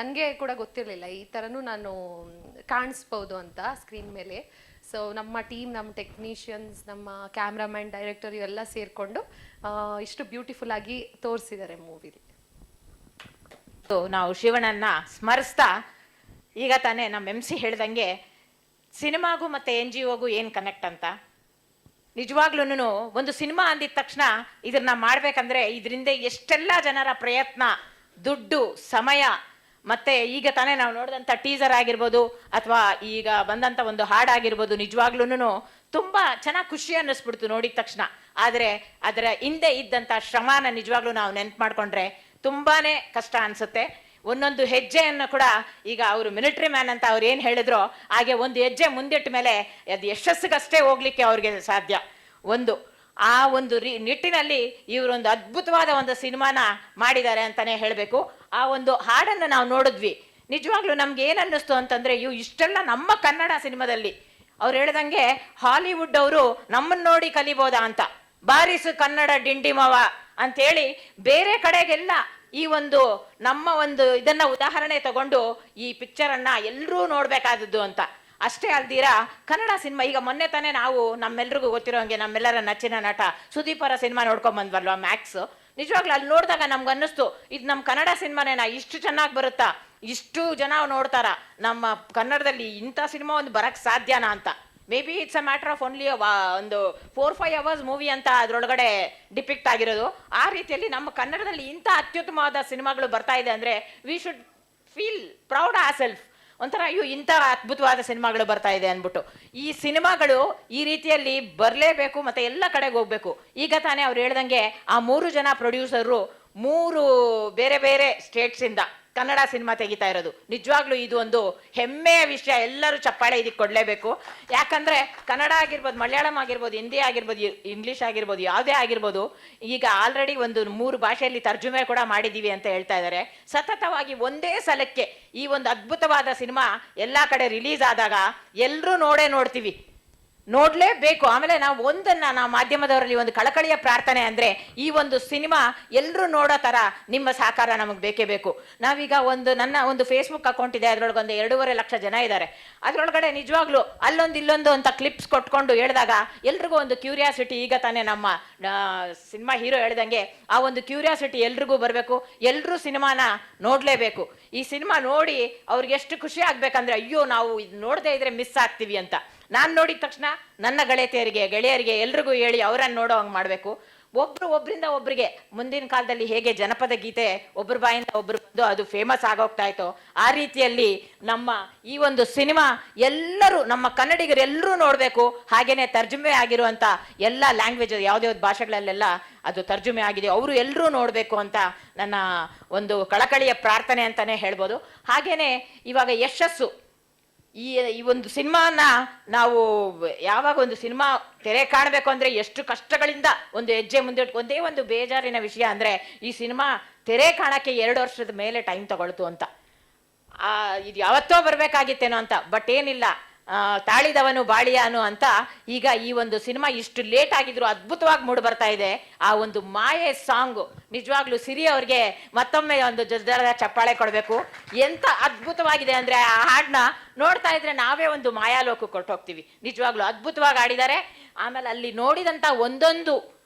ನನಗೆ ಕೂಡ ಗೊತ್ತಿರಲಿಲ್ಲ ಈ ಥರನೂ ನಾನು ಕಾಣಿಸ್ಬೋದು ಅಂತ ಸ್ಕ್ರೀನ್ ಮೇಲೆ. ಸೊ ನಮ್ಮ ಟೀಮ್, ನಮ್ಮ ಟೆಕ್ನಿಷಿಯನ್ಸ್, ನಮ್ಮ ಕ್ಯಾಮ್ರಾಮನ್, ಡೈರೆಕ್ಟರ್ ಇವೆಲ್ಲ ಸೇರಿಕೊಂಡು ಇಷ್ಟು ಬ್ಯೂಟಿಫುಲ್ ಆಗಿ ತೋರಿಸಿದ್ದಾರೆ ಮೂವಿಲಿ. ನಾವು ಶಿವಣ್ಣನ ಸ್ಮರಿಸ್ತಾ, ಈಗ ತಾನೇ ನಮ್ಮ MC ಹೇಳ್ದಂಗೆ ಸಿನಿಮಾಗೂ ಮತ್ತು NGOಗೂ ಏನು ಕನೆಕ್ಟ್ ಅಂತ. ನಿಜವಾಗ್ಲೂ ಒಂದು ಸಿನಿಮಾ ಅಂದಿದ ತಕ್ಷಣ ಇದನ್ನ ಮಾಡಬೇಕಂದ್ರೆ ಇದರಿಂದ ಎಷ್ಟೆಲ್ಲ ಜನರ ಪ್ರಯತ್ನ, ದುಡ್ಡು, ಸಮಯ ಮತ್ತೆ ಈಗ ತಾನೇ ನಾವು ನೋಡಿದಂಥ ಟೀಸರ್ ಆಗಿರ್ಬೋದು ಅಥವಾ ಈಗ ಬಂದಂಥ ಒಂದು ಹಾಡಾಗಿರ್ಬೋದು, ನಿಜವಾಗ್ಲೂ ತುಂಬ ಚೆನ್ನಾಗಿ ಖುಷಿ ಅನ್ನಿಸ್ಬಿಡ್ತು ನೋಡಿದ ತಕ್ಷಣ. ಆದರೆ ಅದರ ಹಿಂದೆ ಇದ್ದಂಥ ಶ್ರಮನ ನಿಜವಾಗ್ಲೂ ನಾವು ನೆನ್ಪು ಮಾಡ್ಕೊಂಡ್ರೆ ತುಂಬಾನೇ ಕಷ್ಟ ಅನ್ಸುತ್ತೆ. ಒಂದೊಂದು ಹೆಜ್ಜೆಯನ್ನು ಕೂಡ ಈಗ ಅವರು ಮಿಲಿಟರಿ ಮ್ಯಾನ್ ಅಂತ ಅವ್ರು ಏನು ಹೇಳಿದ್ರು ಹಾಗೆ ಒಂದು ಹೆಜ್ಜೆ ಮುಂದಿಟ್ಟ ಮೇಲೆ ಅದು ಯಶಸ್ಸಿಗಷ್ಟೇ ಹೋಗ್ಲಿಕ್ಕೆ ಅವ್ರಿಗೆ ಸಾಧ್ಯ. ಆ ಒಂದು ನಿಟ್ಟಿನಲ್ಲಿ ಇವರೊಂದು ಅದ್ಭುತವಾದ ಒಂದು ಸಿನಿಮಾನ ಮಾಡಿದ್ದಾರೆ ಅಂತಾನೆ ಹೇಳಬೇಕು. ಆ ಒಂದು ಹಾಡನ್ನು ನಾವು ನೋಡಿದ್ವಿ, ನಿಜವಾಗ್ಲೂ ನಮ್ಗೆ ಏನು ಅನ್ನಿಸ್ತು ಅಂತಂದ್ರೆ ಇಷ್ಟೆಲ್ಲ ನಮ್ಮ ಕನ್ನಡ ಸಿನಿಮಾದಲ್ಲಿ ಅವ್ರು ಹೇಳ್ದಂಗೆ ಹಾಲಿವುಡ್ ಅವರು ನಮ್ಮನ್ನ ನೋಡಿ ಕಲಿಬೋದಾ ಅಂತ, ಬಾರಿಸು ಕನ್ನಡ ಡಿಂಡಿಮವ ಅಂತೇಳಿ ಬೇರೆ ಕಡೆಗೆಲ್ಲ ಈ ಒಂದು ನಮ್ಮ ಒಂದು ಇದನ್ನ ಉದಾಹರಣೆ ತಗೊಂಡು ಈ ಪಿಕ್ಚರನ್ನು ಎಲ್ಲರೂ ನೋಡಬೇಕಾದದ್ದು ಅಂತ. ಅಷ್ಟೇ ಅಲ್ದಿರಾ ಕನ್ನಡ ಸಿನಿಮಾ ಈಗ ಮೊನ್ನೆ ತಾನೇ ನಾವು ನಮ್ಮೆಲ್ರಿಗೂ ಗೊತ್ತಿರೋ ಹಂಗೆ ನಮ್ಮೆಲ್ಲರ ನೆಚ್ಚಿನ ನಟ ಸುದೀಪ್ ಅವರ ಸಿನಿಮಾ ನೋಡ್ಕೊಂಡ್ ಬಂದ್ವಲ್ವಾ ಮ್ಯಾಕ್ಸ್. ನಿಜವಾಗ್ಲೂ ಅಲ್ಲಿ ನೋಡಿದಾಗ ನಮ್ಗೆ ಅನ್ನಿಸ್ತು ಇದು ನಮ್ಮ ಕನ್ನಡ ಸಿನಿಮಾನೇನಾ, ಇಷ್ಟು ಚೆನ್ನಾಗಿ ಬರುತ್ತಾ, ಇಷ್ಟು ಜನ ನೋಡ್ತಾರ, ನಮ್ಮ ಕನ್ನಡದಲ್ಲಿ ಇಂಥ ಸಿನಿಮಾ ಒಂದು ಬರಕ್ ಸಾಧ್ಯನಾ ಅಂತ. May be it's a matter of only ಒಂದು 4-5 hours ಮೂವಿ ಅಂತ ಅದ್ರೊಳಗಡೆ ಡಿಪಿಕ್ಟ್ ಆಗಿರೋದು. ಆ ರೀತಿಯಲ್ಲಿ ನಮ್ಮ ಕನ್ನಡದಲ್ಲಿ ಇಂಥ ಅತ್ಯುತ್ತಮವಾದ ಸಿನಿಮಾಗಳು ಬರ್ತಾ ಇದೆ ಅಂದ್ರೆ we should feel proud our self. ಒಂಥರ ಇಂಥ ಅದ್ಭುತವಾದ ಸಿನಿಮಾಗಳು ಬರ್ತಾ ಇದೆ ಅಂದ್ಬಿಟ್ಟು ಈ ಸಿನಿಮಾಗಳು ಈ ರೀತಿಯಲ್ಲಿ ಬರಲೇಬೇಕು ಮತ್ತೆ ಎಲ್ಲ ಕಡೆಗೆ ಹೋಗ್ಬೇಕು. ಈಗ ತಾನೇ ಅವ್ರು ಹೇಳ್ದಂಗೆ ಆ 3 ಜನ ಪ್ರೊಡ್ಯೂಸರು 3 ಬೇರೆ ಬೇರೆ ಸ್ಟೇಟ್ಸ್ ಇಂದ ಕನ್ನಡ ಸಿನಿಮಾ ತೆಗಿತಾ ಇರೋದು. ನಿಜವಾಗ್ಲೂ ಇದು ಒಂದು ಹೆಮ್ಮೆಯ ವಿಷಯ, ಎಲ್ಲರೂ ಚಪ್ಪಾಳೆ ಇದಕ್ಕೆ ಕೊಡಲೇಬೇಕು. ಯಾಕಂದ್ರೆ ಕನ್ನಡ ಆಗಿರ್ಬೋದು, ಮಲಯಾಳಂ ಆಗಿರ್ಬೋದು, ಹಿಂದಿ ಆಗಿರ್ಬೋದು, ಇಂಗ್ಲಿಷ್ ಆಗಿರ್ಬೋದು, ಯಾವುದೇ ಆಗಿರ್ಬೋದು, ಈಗ ಆಲ್ರೆಡಿ ಒಂದು 3 ಭಾಷೆಯಲ್ಲಿ ತರ್ಜುಮೆ ಕೂಡ ಮಾಡಿದ್ದೀವಿ ಅಂತ ಹೇಳ್ತಾ ಇದ್ದಾರೆ. ಸತತವಾಗಿ ಒಂದೇ ಸಲಕ್ಕೆ ಈ ಒಂದು ಅದ್ಭುತವಾದ ಸಿನಿಮಾ ಎಲ್ಲ ಕಡೆ ರಿಲೀಸ್ ಆದಾಗ ಎಲ್ಲರೂ ನೋಡ್ತೀವಿ, ನೋಡ್ಲೇಬೇಕು. ಆಮೇಲೆ ನಾವು ನಾವು ಮಾಧ್ಯಮದವರಲ್ಲಿ ಒಂದು ಕಳಕಳಿಯ ಪ್ರಾರ್ಥನೆ ಅಂದ್ರೆ ಈ ಒಂದು ಸಿನಿಮಾ ಎಲ್ಲರೂ ನೋಡೋ ತರ ನಿಮ್ಮ ಸಹಕಾರ ನಮಗೆ ಬೇಕೇ ಬೇಕು. ನಾವೀಗ ನನ್ನ ಒಂದು ಫೇಸ್ಬುಕ್ ಅಕೌಂಟ್ ಇದೆ, ಅದ್ರೊಳಗೆ ಒಂದು 2.5 ಲಕ್ಷ ಜನ ಇದ್ದಾರೆ. ಅದ್ರೊಳಗಡೆ ನಿಜವಾಗ್ಲೂ ಅಲ್ಲೊಂದು ಇಲ್ಲೊಂದು ಅಂತ ಕ್ಲಿಪ್ಸ್ ಕೊಟ್ಕೊಂಡು ಹೇಳಿದಾಗ ಎಲ್ರಿಗೂ ಒಂದು ಕ್ಯೂರಿಯಾಸಿಟಿ. ಈಗ ತಾನೇ ನಮ್ಮ ಸಿನಿಮಾ ಹೀರೋ ಹೇಳ್ದಂಗೆ ಆ ಒಂದು ಕ್ಯೂರಿಯಾಸಿಟಿ ಎಲ್ರಿಗೂ ಬರಬೇಕು, ಎಲ್ಲರೂ ಸಿನಿಮಾನ ನೋಡ್ಲೇಬೇಕು. ಈ ಸಿನಿಮಾ ನೋಡಿ ಅವ್ರಿಗೆ ಎಷ್ಟು ಖುಷಿ ಆಗ್ಬೇಕಂದ್ರೆ ಅಯ್ಯೋ ನಾವು ಇದು ನೋಡದೇ ಇದ್ರೆ ಮಿಸ್ ಆಗ್ತೀವಿ ಅಂತ. ನಾನು ನೋಡಿದ ತಕ್ಷಣ ನನ್ನ ಗೆಳೆಯರಿಗೆ ಎಲ್ರಿಗೂ ಹೇಳಿ ಅವರನ್ನು ನೋಡೋ ಹಂಗೆ ಮಾಡಬೇಕು. ಒಬ್ರಿಂದ ಒಬ್ರಿಗೆ ಮುಂದಿನ ಕಾಲದಲ್ಲಿ ಹೇಗೆ ಜನಪದ ಗೀತೆ ಒಬ್ಬರ ಬಾಯಿಂದ ಒಬ್ರು ಬಂದು ಅದು ಫೇಮಸ್ ಆಗೋಗ್ತಾ ಇತ್ತು, ಆ ರೀತಿಯಲ್ಲಿ ನಮ್ಮ ಈ ಒಂದು ಸಿನಿಮಾ ಎಲ್ಲರೂ ನಮ್ಮ ಕನ್ನಡಿಗರು ಎಲ್ಲರೂ ನೋಡಬೇಕು. ಹಾಗೇನೆ ತರ್ಜುಮೆ ಆಗಿರುವಂತ ಎಲ್ಲ ಲ್ಯಾಂಗ್ವೇಜ್ ಯಾವ್ದಾವ್ದು ಭಾಷೆಗಳಲ್ಲೆಲ್ಲ ಅದು ತರ್ಜುಮೆ ಆಗಿದೆ, ಅವರು ಎಲ್ಲರೂ ನೋಡಬೇಕು ಅಂತ ನನ್ನ ಒಂದು ಕಳಕಳಿಯ ಪ್ರಾರ್ಥನೆ ಅಂತಾನೆ ಹೇಳ್ಬೋದು. ಹಾಗೇನೆ ಇವಾಗ ಯಶಸ್ಸು ಈ ಒಂದು ಸಿನಿಮಾನ ನಾವು ಯಾವಾಗ ಒಂದು ಸಿನಿಮಾ ತೆರೆ ಕಾಣಬೇಕು ಅಂದ್ರೆ ಎಷ್ಟು ಕಷ್ಟಗಳಿಂದ ಒಂದು ಹೆಜ್ಜೆ ಮುಂದೆ ಒಂದೇ ಒಂದು ಬೇಜಾರಿನ ವಿಷಯ ಅಂದ್ರೆ ಈ ಸಿನಿಮಾ ತೆರೆ ಕಾಣಕ್ಕೆ 2 ವರ್ಷದ ಮೇಲೆ ಟೈಮ್ ತಗೊಳ್ತು ಅಂತ. ಇದು ಯಾವತ್ತೋ ಬರ್ಬೇಕಾಗಿತ್ತೇನೋ ಅಂತ, ಬಟ್ ಏನಿಲ್ಲ, ತಾಳಿದವನು ಬಾಳಿಯಾನು ಅಂತ ಈಗ ಈ ಒಂದು ಸಿನಿಮಾ ಇಷ್ಟು ಲೇಟ್ ಆಗಿದ್ರು ಅದ್ಭುತವಾಗಿ ಮೂಡಿ ಬರ್ತಾ ಇದೆ. ಆ ಒಂದು ಮಾಯೆ ಸಾಂಗ್ ನಿಜವಾಗ್ಲೂ ಸಿರಿ ಅವ್ರಿಗೆ ಮತ್ತೊಮ್ಮೆ ಒಂದು ಜೊತೆಯಾದ ಚಪ್ಪಾಳೆ ಕೊಡಬೇಕು. ಎಂತ ಅದ್ಭುತವಾಗಿದೆ ಅಂದ್ರೆ ಆ ಹಾಡನ್ನ ನೋಡ್ತಾ ಇದ್ರೆ ನಾವೇ ಒಂದು ಮಾಯಾಲೋಕ ಕೊಟ್ಟೋಗ್ತೀವಿ. ನಿಜವಾಗ್ಲೂ ಅದ್ಭುತವಾಗಿ ಆಡಿದ್ದಾರೆ. ಆಮೇಲೆ ಅಲ್ಲಿ ನೋಡಿದಂತ ಒಂದೊಂದು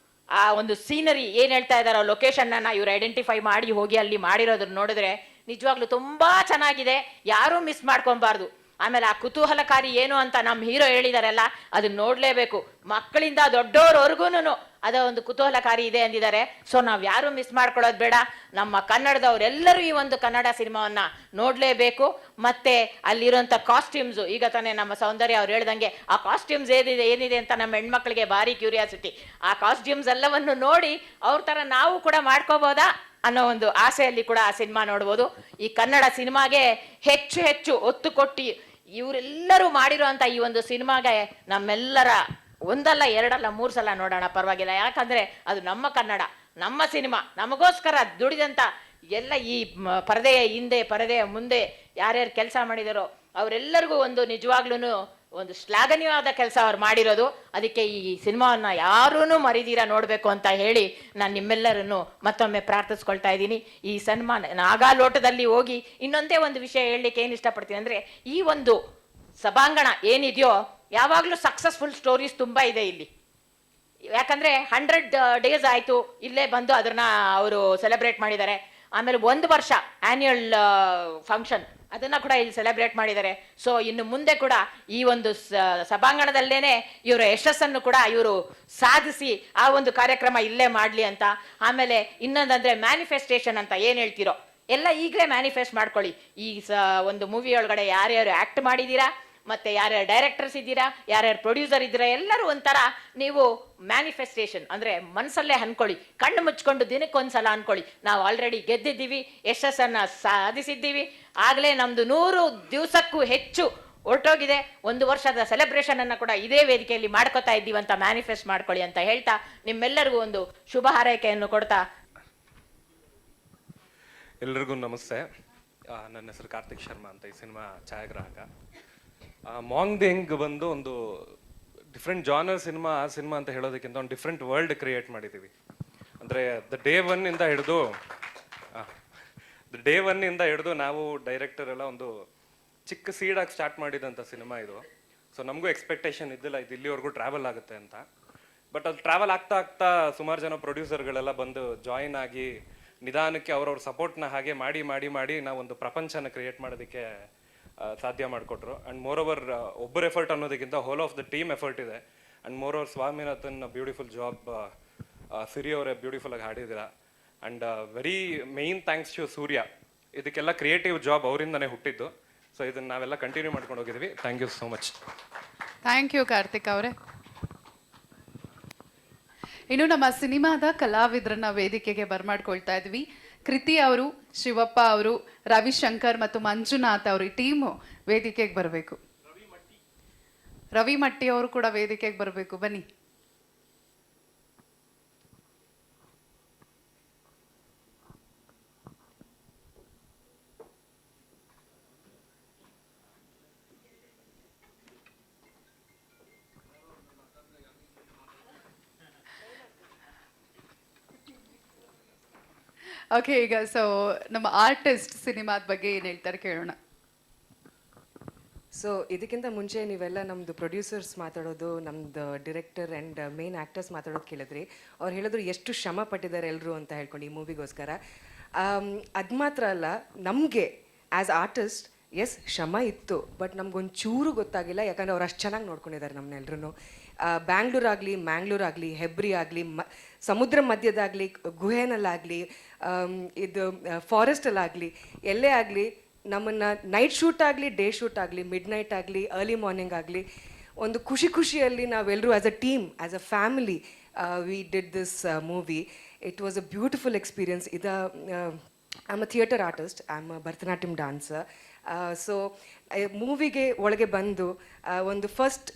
ಆ ಒಂದು ಸೀನರಿ ಏನ್ ಹೇಳ್ತಾ ಇದಾರೋ ಲೊಕೇಶನ್ ಅನ್ನ ಇವ್ರು ಐಡೆಂಟಿಫೈ ಮಾಡಿ ಹೋಗಿ ಅಲ್ಲಿ ಮಾಡಿರೋದನ್ನ ನೋಡಿದ್ರೆ ನಿಜವಾಗ್ಲೂ ತುಂಬಾ ಚೆನ್ನಾಗಿದೆ, ಯಾರೂ ಮಿಸ್ ಮಾಡ್ಕೊಬಾರ್ದು. ಆಮೇಲೆ ಆ ಕುತೂಹಲಕಾರಿ ಏನು ಅಂತ ನಮ್ಮ ಹೀರೋ ಹೇಳಿದಾರಲ್ಲ ಅದನ್ನ ನೋಡ್ಲೇಬೇಕು. ಮಕ್ಕಳಿಂದ ದೊಡ್ಡೋರ್ವರ್ಗೂನು ಅದ ಒಂದು ಕುತೂಹಲಕಾರಿ ಇದೆ ಅಂದಿದ್ದಾರೆ. ಸೊ ನಾವ್ ಯಾರು ಮಿಸ್ ಮಾಡ್ಕೊಳ್ಳೋದು ಬೇಡ. ನಮ್ಮ ಕನ್ನಡದವರೆಲ್ಲರೂ ಈ ಒಂದು ಕನ್ನಡ ಸಿನಿಮಾವನ್ನ ನೋಡ್ಲೇಬೇಕು. ಮತ್ತೆ ಅಲ್ಲಿರುವಂತ ಕಾಸ್ಟ್ಯೂಮ್ಸ್, ಈಗ ತಾನೇ ನಮ್ಮ ಸೌಂದರ್ಯ ಅವ್ರು ಹೇಳ್ದಂಗೆ ಆ ಕಾಸ್ಟ್ಯೂಮ್ಸ್ ಏನಿದೆ ಅಂತ ನಮ್ಮ ಹೆಣ್ಮಕ್ಳಿಗೆ ಭಾರಿ ಕ್ಯೂರಿಯಾಸಿಟಿ. ಆ ಕಾಸ್ಟ್ಯೂಮ್ಸ್ ಎಲ್ಲವನ್ನು ನೋಡಿ ಅವ್ರ ತರ ನಾವು ಕೂಡ ಮಾಡ್ಕೋಬೋದಾ ಅನ್ನೋ ಒಂದು ಆಸೆಯಲ್ಲಿ ಕೂಡ ಆ ಸಿನಿಮಾ ನೋಡ್ಬೋದು. ಈ ಕನ್ನಡ ಸಿನಿಮಾಗೆ ಹೆಚ್ಚು ಒತ್ತು ಕೊಟ್ಟು ಇವರೆಲ್ಲರೂ ಮಾಡಿರುವಂತ ಈ ಒಂದು ಸಿನಿಮಾಗೆ ನಮ್ಮೆಲ್ಲರ 1 ಅಲ್ಲ 2 ಅಲ್ಲ 3 ಸಲ ನೋಡೋಣ, ಪರವಾಗಿಲ್ಲ. ಯಾಕಂದ್ರೆ ಅದು ನಮ್ಮ ಕನ್ನಡ, ನಮ್ಮ ಸಿನಿಮಾ, ನಮಗೋಸ್ಕರ ದುಡಿದಂತ ಎಲ್ಲ ಈ ಪರದೆಯ ಹಿಂದೆ ಪರದೆಯ ಮುಂದೆ ಯಾರ್ಯಾರು ಕೆಲಸ ಮಾಡಿದಾರೋ ಅವರೆಲ್ಲರಿಗೂ ಒಂದು ನಿಜವಾಗ್ಲೂ ಒಂದು ಶ್ಲಾಘನೀಯವಾದ ಕೆಲಸ ಅವ್ರು ಮಾಡಿರೋದು. ಅದಕ್ಕೆ ಈ ಸಿನಿಮಾವನ್ನ ಯಾರೂ ಮರಿದೀರ ನೋಡಬೇಕು ಅಂತ ಹೇಳಿ ನಾನು ನಿಮ್ಮೆಲ್ಲರನ್ನು ಮತ್ತೊಮ್ಮೆ ಪ್ರಾರ್ಥಿಸ್ಕೊಳ್ತಾ ಇದ್ದೀನಿ. ಈ ಸಿನಿಮಾ ನಾಗಾಲೋಟದಲ್ಲಿ ಹೋಗಿ ಇನ್ನೊಂದೇ ಒಂದು ವಿಷಯ ಹೇಳಲಿಕ್ಕೆ ಏನು ಇಷ್ಟಪಡ್ತೀನಿ ಅಂದರೆ, ಈ ಒಂದು ಸಭಾಂಗಣ ಏನಿದೆಯೋ ಯಾವಾಗಲೂ ಸಕ್ಸಸ್ಫುಲ್ ಸ್ಟೋರೀಸ್ ತುಂಬ ಇದೆ ಇಲ್ಲಿ. ಯಾಕಂದರೆ 100 days ಆಯಿತು ಇಲ್ಲೇ ಬಂದು ಅದನ್ನ ಅವರು ಸೆಲೆಬ್ರೇಟ್ ಮಾಡಿದ್ದಾರೆ. ಆಮೇಲೆ 1 ವರ್ಷ ಆ್ಯನ್ಯುಯಲ್ ಫಂಕ್ಷನ್ ಅದನ್ನ ಕೂಡ ಇಲ್ಲಿ ಸೆಲೆಬ್ರೇಟ್ ಮಾಡಿದ್ದಾರೆ. ಸೊ ಇನ್ನು ಮುಂದೆ ಕೂಡ ಈ ಒಂದು ಸಭಾಂಗಣದಲ್ಲೇನೆ ಇವರ ಯಶಸ್ಸನ್ನು ಕೂಡ ಇವರು ಸಾಧಿಸಿ ಆ ಒಂದು ಕಾರ್ಯಕ್ರಮ ಇಲ್ಲೇ ಮಾಡಲಿ ಅಂತ. ಆಮೇಲೆ ಇನ್ನೊಂದಂದ್ರೆ ಮ್ಯಾನಿಫೆಸ್ಟೇಷನ್ ಅಂತ ಏನು ಹೇಳ್ತಿರೋ, ಎಲ್ಲ ಈಗಲೇ ಮ್ಯಾನಿಫೆಸ್ಟ್ ಮಾಡ್ಕೊಳ್ಳಿ. ಈ ಒಂದು ಮೂವಿ ಒಳಗಡೆ ಯಾರ್ಯಾರು ಆ್ಯಕ್ಟ್ ಮಾಡಿದ್ದೀರಾ, ಮತ್ತು ಯಾರ್ಯಾರು ಡೈರೆಕ್ಟರ್ಸ್ ಇದ್ದೀರಾ, ಯಾರ್ಯಾರು ಪ್ರೊಡ್ಯೂಸರ್ ಇದ್ದೀರಾ, ಎಲ್ಲರೂ ಒಂಥರ ನೀವು ಮ್ಯಾನಿಫೆಸ್ಟೇಷನ್ ಅಂದರೆ ಮನಸ್ಸಲ್ಲೇ ಅನ್ಕೊಳ್ಳಿ, ಕಣ್ಣು ಮುಚ್ಕೊಂಡು ದಿನಕ್ಕೊಂದ್ಸಲ ಅನ್ಕೊಳ್ಳಿ, ನಾವು ಆಲ್ರೆಡಿ ಗೆದ್ದಿದ್ದೀವಿ, ಯಶಸ್ಸನ್ನು ಸಾಧಿಸಿದ್ದೀವಿ, ಆಗಲೇ ನಮ್ಮದು 100 ದಿವಸಕ್ಕೂ ಹೆಚ್ಚು ಹೊರಟೋಗಿದೆ, 1 ವರ್ಷದ ಸೆಲೆಬ್ರೇಷನ್ ಅನ್ನು ಕೂಡ ಇದೇ ವೇದಿಕೆಯಲ್ಲಿ ಮಾಡ್ಕೋತಾ ಇದ್ದೀವಿ ಅಂತ ಮ್ಯಾನಿಫೆಸ್ಟ್ ಮಾಡ್ಕೊಳ್ಳಿ ಅಂತ ಹೇಳ್ತಾ ನಿಮ್ಮೆಲ್ಲರಿಗೂ ಒಂದು ಶುಭ ಹಾರೈಕೆಯನ್ನು ಕೊಡ್ತಾ. ಎಲ್ರಿಗೂ ನಮಸ್ತೆ. ನನ್ನ ಹೆಸರು ಕಾರ್ತಿಕ್ ಶರ್ಮಾ ಅಂತ, ಈ ಸಿನಿಮಾ ಛಾಯಾಗ್ರಾಹಕ. ಮಾಂಗ್ ದೆಂಗ್ ಬಂದು ಒಂದು ಡಿಫ್ರೆಂಟ್ ಜಾನರ್ ಸಿನಿಮಾ ಅಂತ ಹೇಳೋದಕ್ಕಿಂತ ಒಂದು ಡಿಫ್ರೆಂಟ್ ವರ್ಲ್ಡ್ ಕ್ರಿಯೇಟ್ ಮಾಡಿದ್ದೀವಿ. ಅಂದರೆ ಡೇ ಒನ್ ಇಂದ ಹಿಡಿದು ನಾವು ಡೈರೆಕ್ಟರ್ ಎಲ್ಲ ಒಂದು ಚಿಕ್ಕ ಸೀಡಾಗಿ ಸ್ಟಾರ್ಟ್ ಮಾಡಿದಂಥ ಸಿನಿಮಾ ಇದು. ಸೊ ನಮಗೂ ಎಕ್ಸ್ಪೆಕ್ಟೇಷನ್ ಇದ್ದಿಲ್ಲ ಇದು ಇಲ್ಲಿವರೆಗೂ ಟ್ರಾವೆಲ್ ಆಗುತ್ತೆ ಅಂತ. ಬಟ್ ಅದು ಟ್ರಾವೆಲ್ ಆಗ್ತಾ ಸುಮಾರು ಜನ ಪ್ರೊಡ್ಯೂಸರ್ಗಳೆಲ್ಲ ಬಂದು ಜಾಯಿನ್ ಆಗಿ ನಿಧಾನಕ್ಕೆ ಅವ್ರವ್ರ ಸಪೋರ್ಟ್ನ ಹಾಗೆ ಮಾಡಿ ನಾವೊಂದು ಪ್ರಪಂಚನ ಕ್ರಿಯೇಟ್ ಮಾಡೋದಕ್ಕೆ ಸಾಧ್ಯ ಮಾಡಿಕೊಟ್ರು. ಆ್ಯಂಡ್ ಮೋರ್ ಓವರ್ ಒಬ್ಬರ ಎಫರ್ಟ್ ಅನ್ನೋದಕ್ಕಿಂತ whole of the team effort ಇದೆ. And moreover Swaminathan beautiful job, Siri ಅವರೇ ಬ್ಯೂಟಿಫುಲ್ ಆಗಿ ಹಾಡಿದ್ದೀರಾ. And very many thanks to Surya. ಇದಕ್ಕೆಲ್ಲ ಕ್ರಿಯೇಟಿವ್ ಜಾಬ್ ಅವರಿಂದನೇ ಹುಟ್ಟಿದ್ದು. ಸೊ ಇದನ್ನು ನಾವೆಲ್ಲ ಕಂಟಿನ್ಯೂ ಮಾಡ್ಕೊಂಡು ಹೋಗಿದ್ದೀವಿ. Thank you so much. Thank you Karthik ಅವರೇ. ಇನ್ನು ನಮ್ಮ ಸಿನಿಮಾದ ಕಲಾವಿದರನ್ನ ವೇದಿಕೆಗೆ ಬರ್ಮಾಡ್ಕೊಳ್ತಾ ಇದ್ವಿ. ಕೃತಿ ಅವರು, ಶಿವಪ್ಪ ಅವರು, ರವಿಶಂಕರ್ ಮತ್ತು ಮಂಜುನಾಥ್ ಅವರು ಈ ಟೀಮು ವೇದಿಕೆಗೆ ಬರಬೇಕು. ರವಿ ಮಟ್ಟಿ ಅವರು ಕೂಡ ವೇದಿಕೆಗೆ ಬರಬೇಕು, ಬನ್ನಿ. ಓಕೆ, ಈಗ ಸೊ ನಮ್ಮ ಆರ್ಟಿಸ್ಟ್ ಸಿನಿಮಾದ ಬಗ್ಗೆ ಏನು ಹೇಳ್ತಾರೆ ಕೇಳೋಣ. ಸೊ ಇದಕ್ಕಿಂತ ಮುಂಚೆ ನೀವೆಲ್ಲ ನಮ್ಮದು ಪ್ರೊಡ್ಯೂಸರ್ಸ್ ಮಾತಾಡೋದು, ನಮ್ಮದು ಡಿರೆಕ್ಟರ್ ಆ್ಯಂಡ್ ಮೇನ್ ಆ್ಯಕ್ಟರ್ಸ್ ಮಾತಾಡೋದು ಕೇಳಿದ್ರಿ. ಅವ್ರು ಹೇಳಿದ್ರು ಎಷ್ಟು ಶ್ರಮ ಪಟ್ಟಿದ್ದಾರೆ ಎಲ್ಲರೂ ಅಂತ ಹೇಳ್ಕೊಂಡು ಈ ಮೂವಿಗೋಸ್ಕರ. ಅದು ಮಾತ್ರ ಅಲ್ಲ, ನಮಗೆ ಆ್ಯಸ್ ಆರ್ಟಿಸ್ಟ್ ಎಸ್ ಶ್ರಮ ಇತ್ತು, ಬಟ್ ನಮ್ಗೊಂಚೂರು ಗೊತ್ತಾಗಿಲ್ಲ, ಯಾಕಂದರೆ ಅವ್ರು ಅಷ್ಟು ಚೆನ್ನಾಗಿ ನೋಡ್ಕೊಂಡಿದ್ದಾರೆ ನಮ್ಮನ್ನೆಲ್ಲರೂ. ಬ್ಯಾಂಗ್ಳೂರಾಗಲಿ, ಮ್ಯಾಂಗ್ಳೂರಾಗಲಿ, ಹೆಬ್ರಿ ಆಗಲಿ, ಸಮುದ್ರ ಮಧ್ಯದಾಗಲಿ, ಗುಹೆನಲ್ಲಾಗಲಿ, ಇದು ಫಾರೆಸ್ಟಲ್ಲಾಗಲಿ, ಎಲ್ಲೇ ಆಗಲಿ ನಮ್ಮನ್ನು ನೈಟ್ ಶೂಟ್ ಆಗಲಿ, ಡೇ ಶೂಟ್ ಆಗಲಿ, ಮಿಡ್ ನೈಟ್ ಆಗಲಿ, ಅರ್ಲಿ ಮಾರ್ನಿಂಗ್ ಆಗಲಿ, ಒಂದು ಖುಷಿಯಲ್ಲಿ ನಾವೆಲ್ಲರೂ as a team, as a family we did this movie. It was a beautiful experience. I am a theatre artist, I am a Bharatanatyam dancer. So ಮೂವಿಗೆ ಒಳಗೆ ಬಂದು ಒಂದು ಫಸ್ಟ್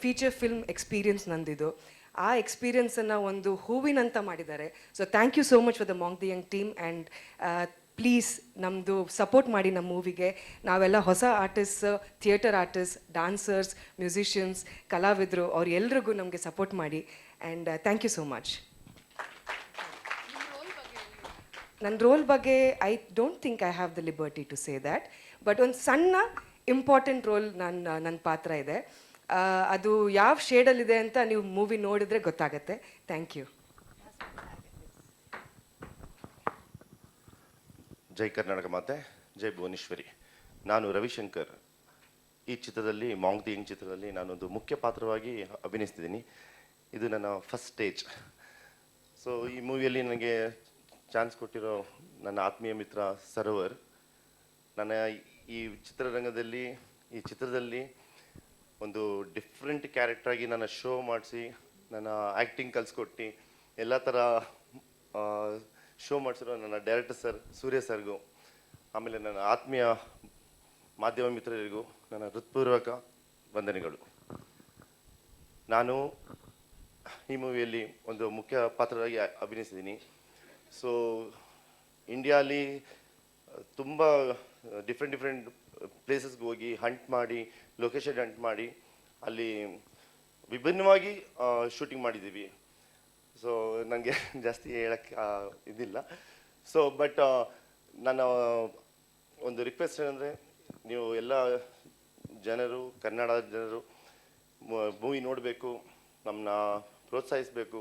ಫೀಚರ್ ಫಿಲ್ಮ್ ಎಕ್ಸ್ಪೀರಿಯನ್ಸ್ ನಂದಿದ್ದು. ಆ ಎಕ್ಸ್ಪೀರಿಯನ್ಸನ್ನು ಒಂದು ಹೂವಿನಂತ ಮಾಡಿದ್ದಾರೆ. So thank you so much for the monk the young team. And please ನಮ್ಮದು ಸಪೋರ್ಟ್ ಮಾಡಿ ನಮ್ಮ ಮೂವಿಗೆ. ನಾವೆಲ್ಲ ಹೊಸ artist, theatre artist, dancers, musicians, ಕಲಾವಿದರು, ಅವ್ರು ಎಲ್ರಿಗೂ ನಮಗೆ ಸಪೋರ್ಟ್ ಮಾಡಿ. And thank you so much. ನನ್ನ ರೋಲ್ ಬಗ್ಗೆ I don't think I have the liberty to say that, but ಒಂದು ಸಣ್ಣ ಇಂಪಾರ್ಟೆಂಟ್ ರೋಲ್ ನನ್ನ ಪಾತ್ರ ಇದೆ. ಅದು ಯಾವ ಶೇಡಲ್ಲಿದೆ ಅಂತ ನೀವು ಮೂವಿ ನೋಡಿದ್ರೆ ಗೊತ್ತಾಗತ್ತೆ. Thank you. ಜೈ ಕರ್ನಾಟಕ ಮಾತೆ, ಜೈ ಭುವನೇಶ್ವರಿ. ನಾನು ರವಿಶಂಕರ್. ಈ ಚಿತ್ರದಲ್ಲಿ, ಮಾಂಗ್ ದಿ ಯಂಗ್ ಚಿತ್ರದಲ್ಲಿ ನಾನೊಂದು ಮುಖ್ಯ ಪಾತ್ರವಾಗಿ ಅಭಿನಯಿಸ್ತಿದ್ದೀನಿ. ಇದು ನನ್ನ ಫಸ್ಟ್ ಸ್ಟೇಜ್. ಸೊ ಈ ಮೂವಿಯಲ್ಲಿ ನನಗೆ ಚಾನ್ಸ್ ಕೊಟ್ಟಿರೋ ನನ್ನ ಆತ್ಮೀಯ ಮಿತ್ರ ಸರೋವರ್. ನನ್ನ ಈ ಚಿತ್ರದಲ್ಲಿ ಒಂದು ಡಿಫ್ರೆಂಟ್ ಕ್ಯಾರೆಕ್ಟ್ರಾಗಿ ನನ್ನ ಶೋ ಮಾಡಿಸಿ, ನನ್ನ ಆ್ಯಕ್ಟಿಂಗ್ ಕಲಿಸ್ಕೊಟ್ಟು ಎಲ್ಲ ಥರ ಶೋ ಮಾಡಿಸಿರೋ ನನ್ನ ಡೈರೆಕ್ಟರ್ ಸರ್ ಸೂರ್ಯ ಸರ್ಗೂ, ಆಮೇಲೆ ನನ್ನ ಆತ್ಮೀಯ ಮಾಧ್ಯಮ ಮಿತ್ರರಿಗೂ ನನ್ನ ಹೃತ್ಪೂರ್ವಕ ವಂದನೆಗಳು. ನಾನು ಈ ಮೂವಿಯಲ್ಲಿ ಒಂದು ಮುಖ್ಯ ಪಾತ್ರವಾಗಿ ಅಭಿನಯಿಸಿದ್ದೀನಿ. ಸೊ ಇಂಡಿಯಾಲಿ ತುಂಬ ಡಿಫ್ರೆಂಟ್ ಪ್ಲೇಸಸ್ಗೆ ಹೋಗಿ ಲೊಕೇಶನ್ ಹಂಟ್ ಮಾಡಿ ಅಲ್ಲಿ ವಿಭಿನ್ನವಾಗಿ ಶೂಟಿಂಗ್ ಮಾಡಿದ್ದೀವಿ. ಸೊ ನನಗೆ ಜಾಸ್ತಿ ಹೇಳಕ್ಕೆ ಇದಿಲ್ಲ. ಸೊ ಬಟ್ ನನ್ನ ಒಂದು ರಿಕ್ವೆಸ್ಟ್ ಏನಂದರೆ, ನೀವು ಎಲ್ಲ ಜನರು, ಕನ್ನಡ ಜನರು ಮೂವಿ ನೋಡಬೇಕು, ನಮ್ಮನ್ನ ಪ್ರೋತ್ಸಾಹಿಸಬೇಕು.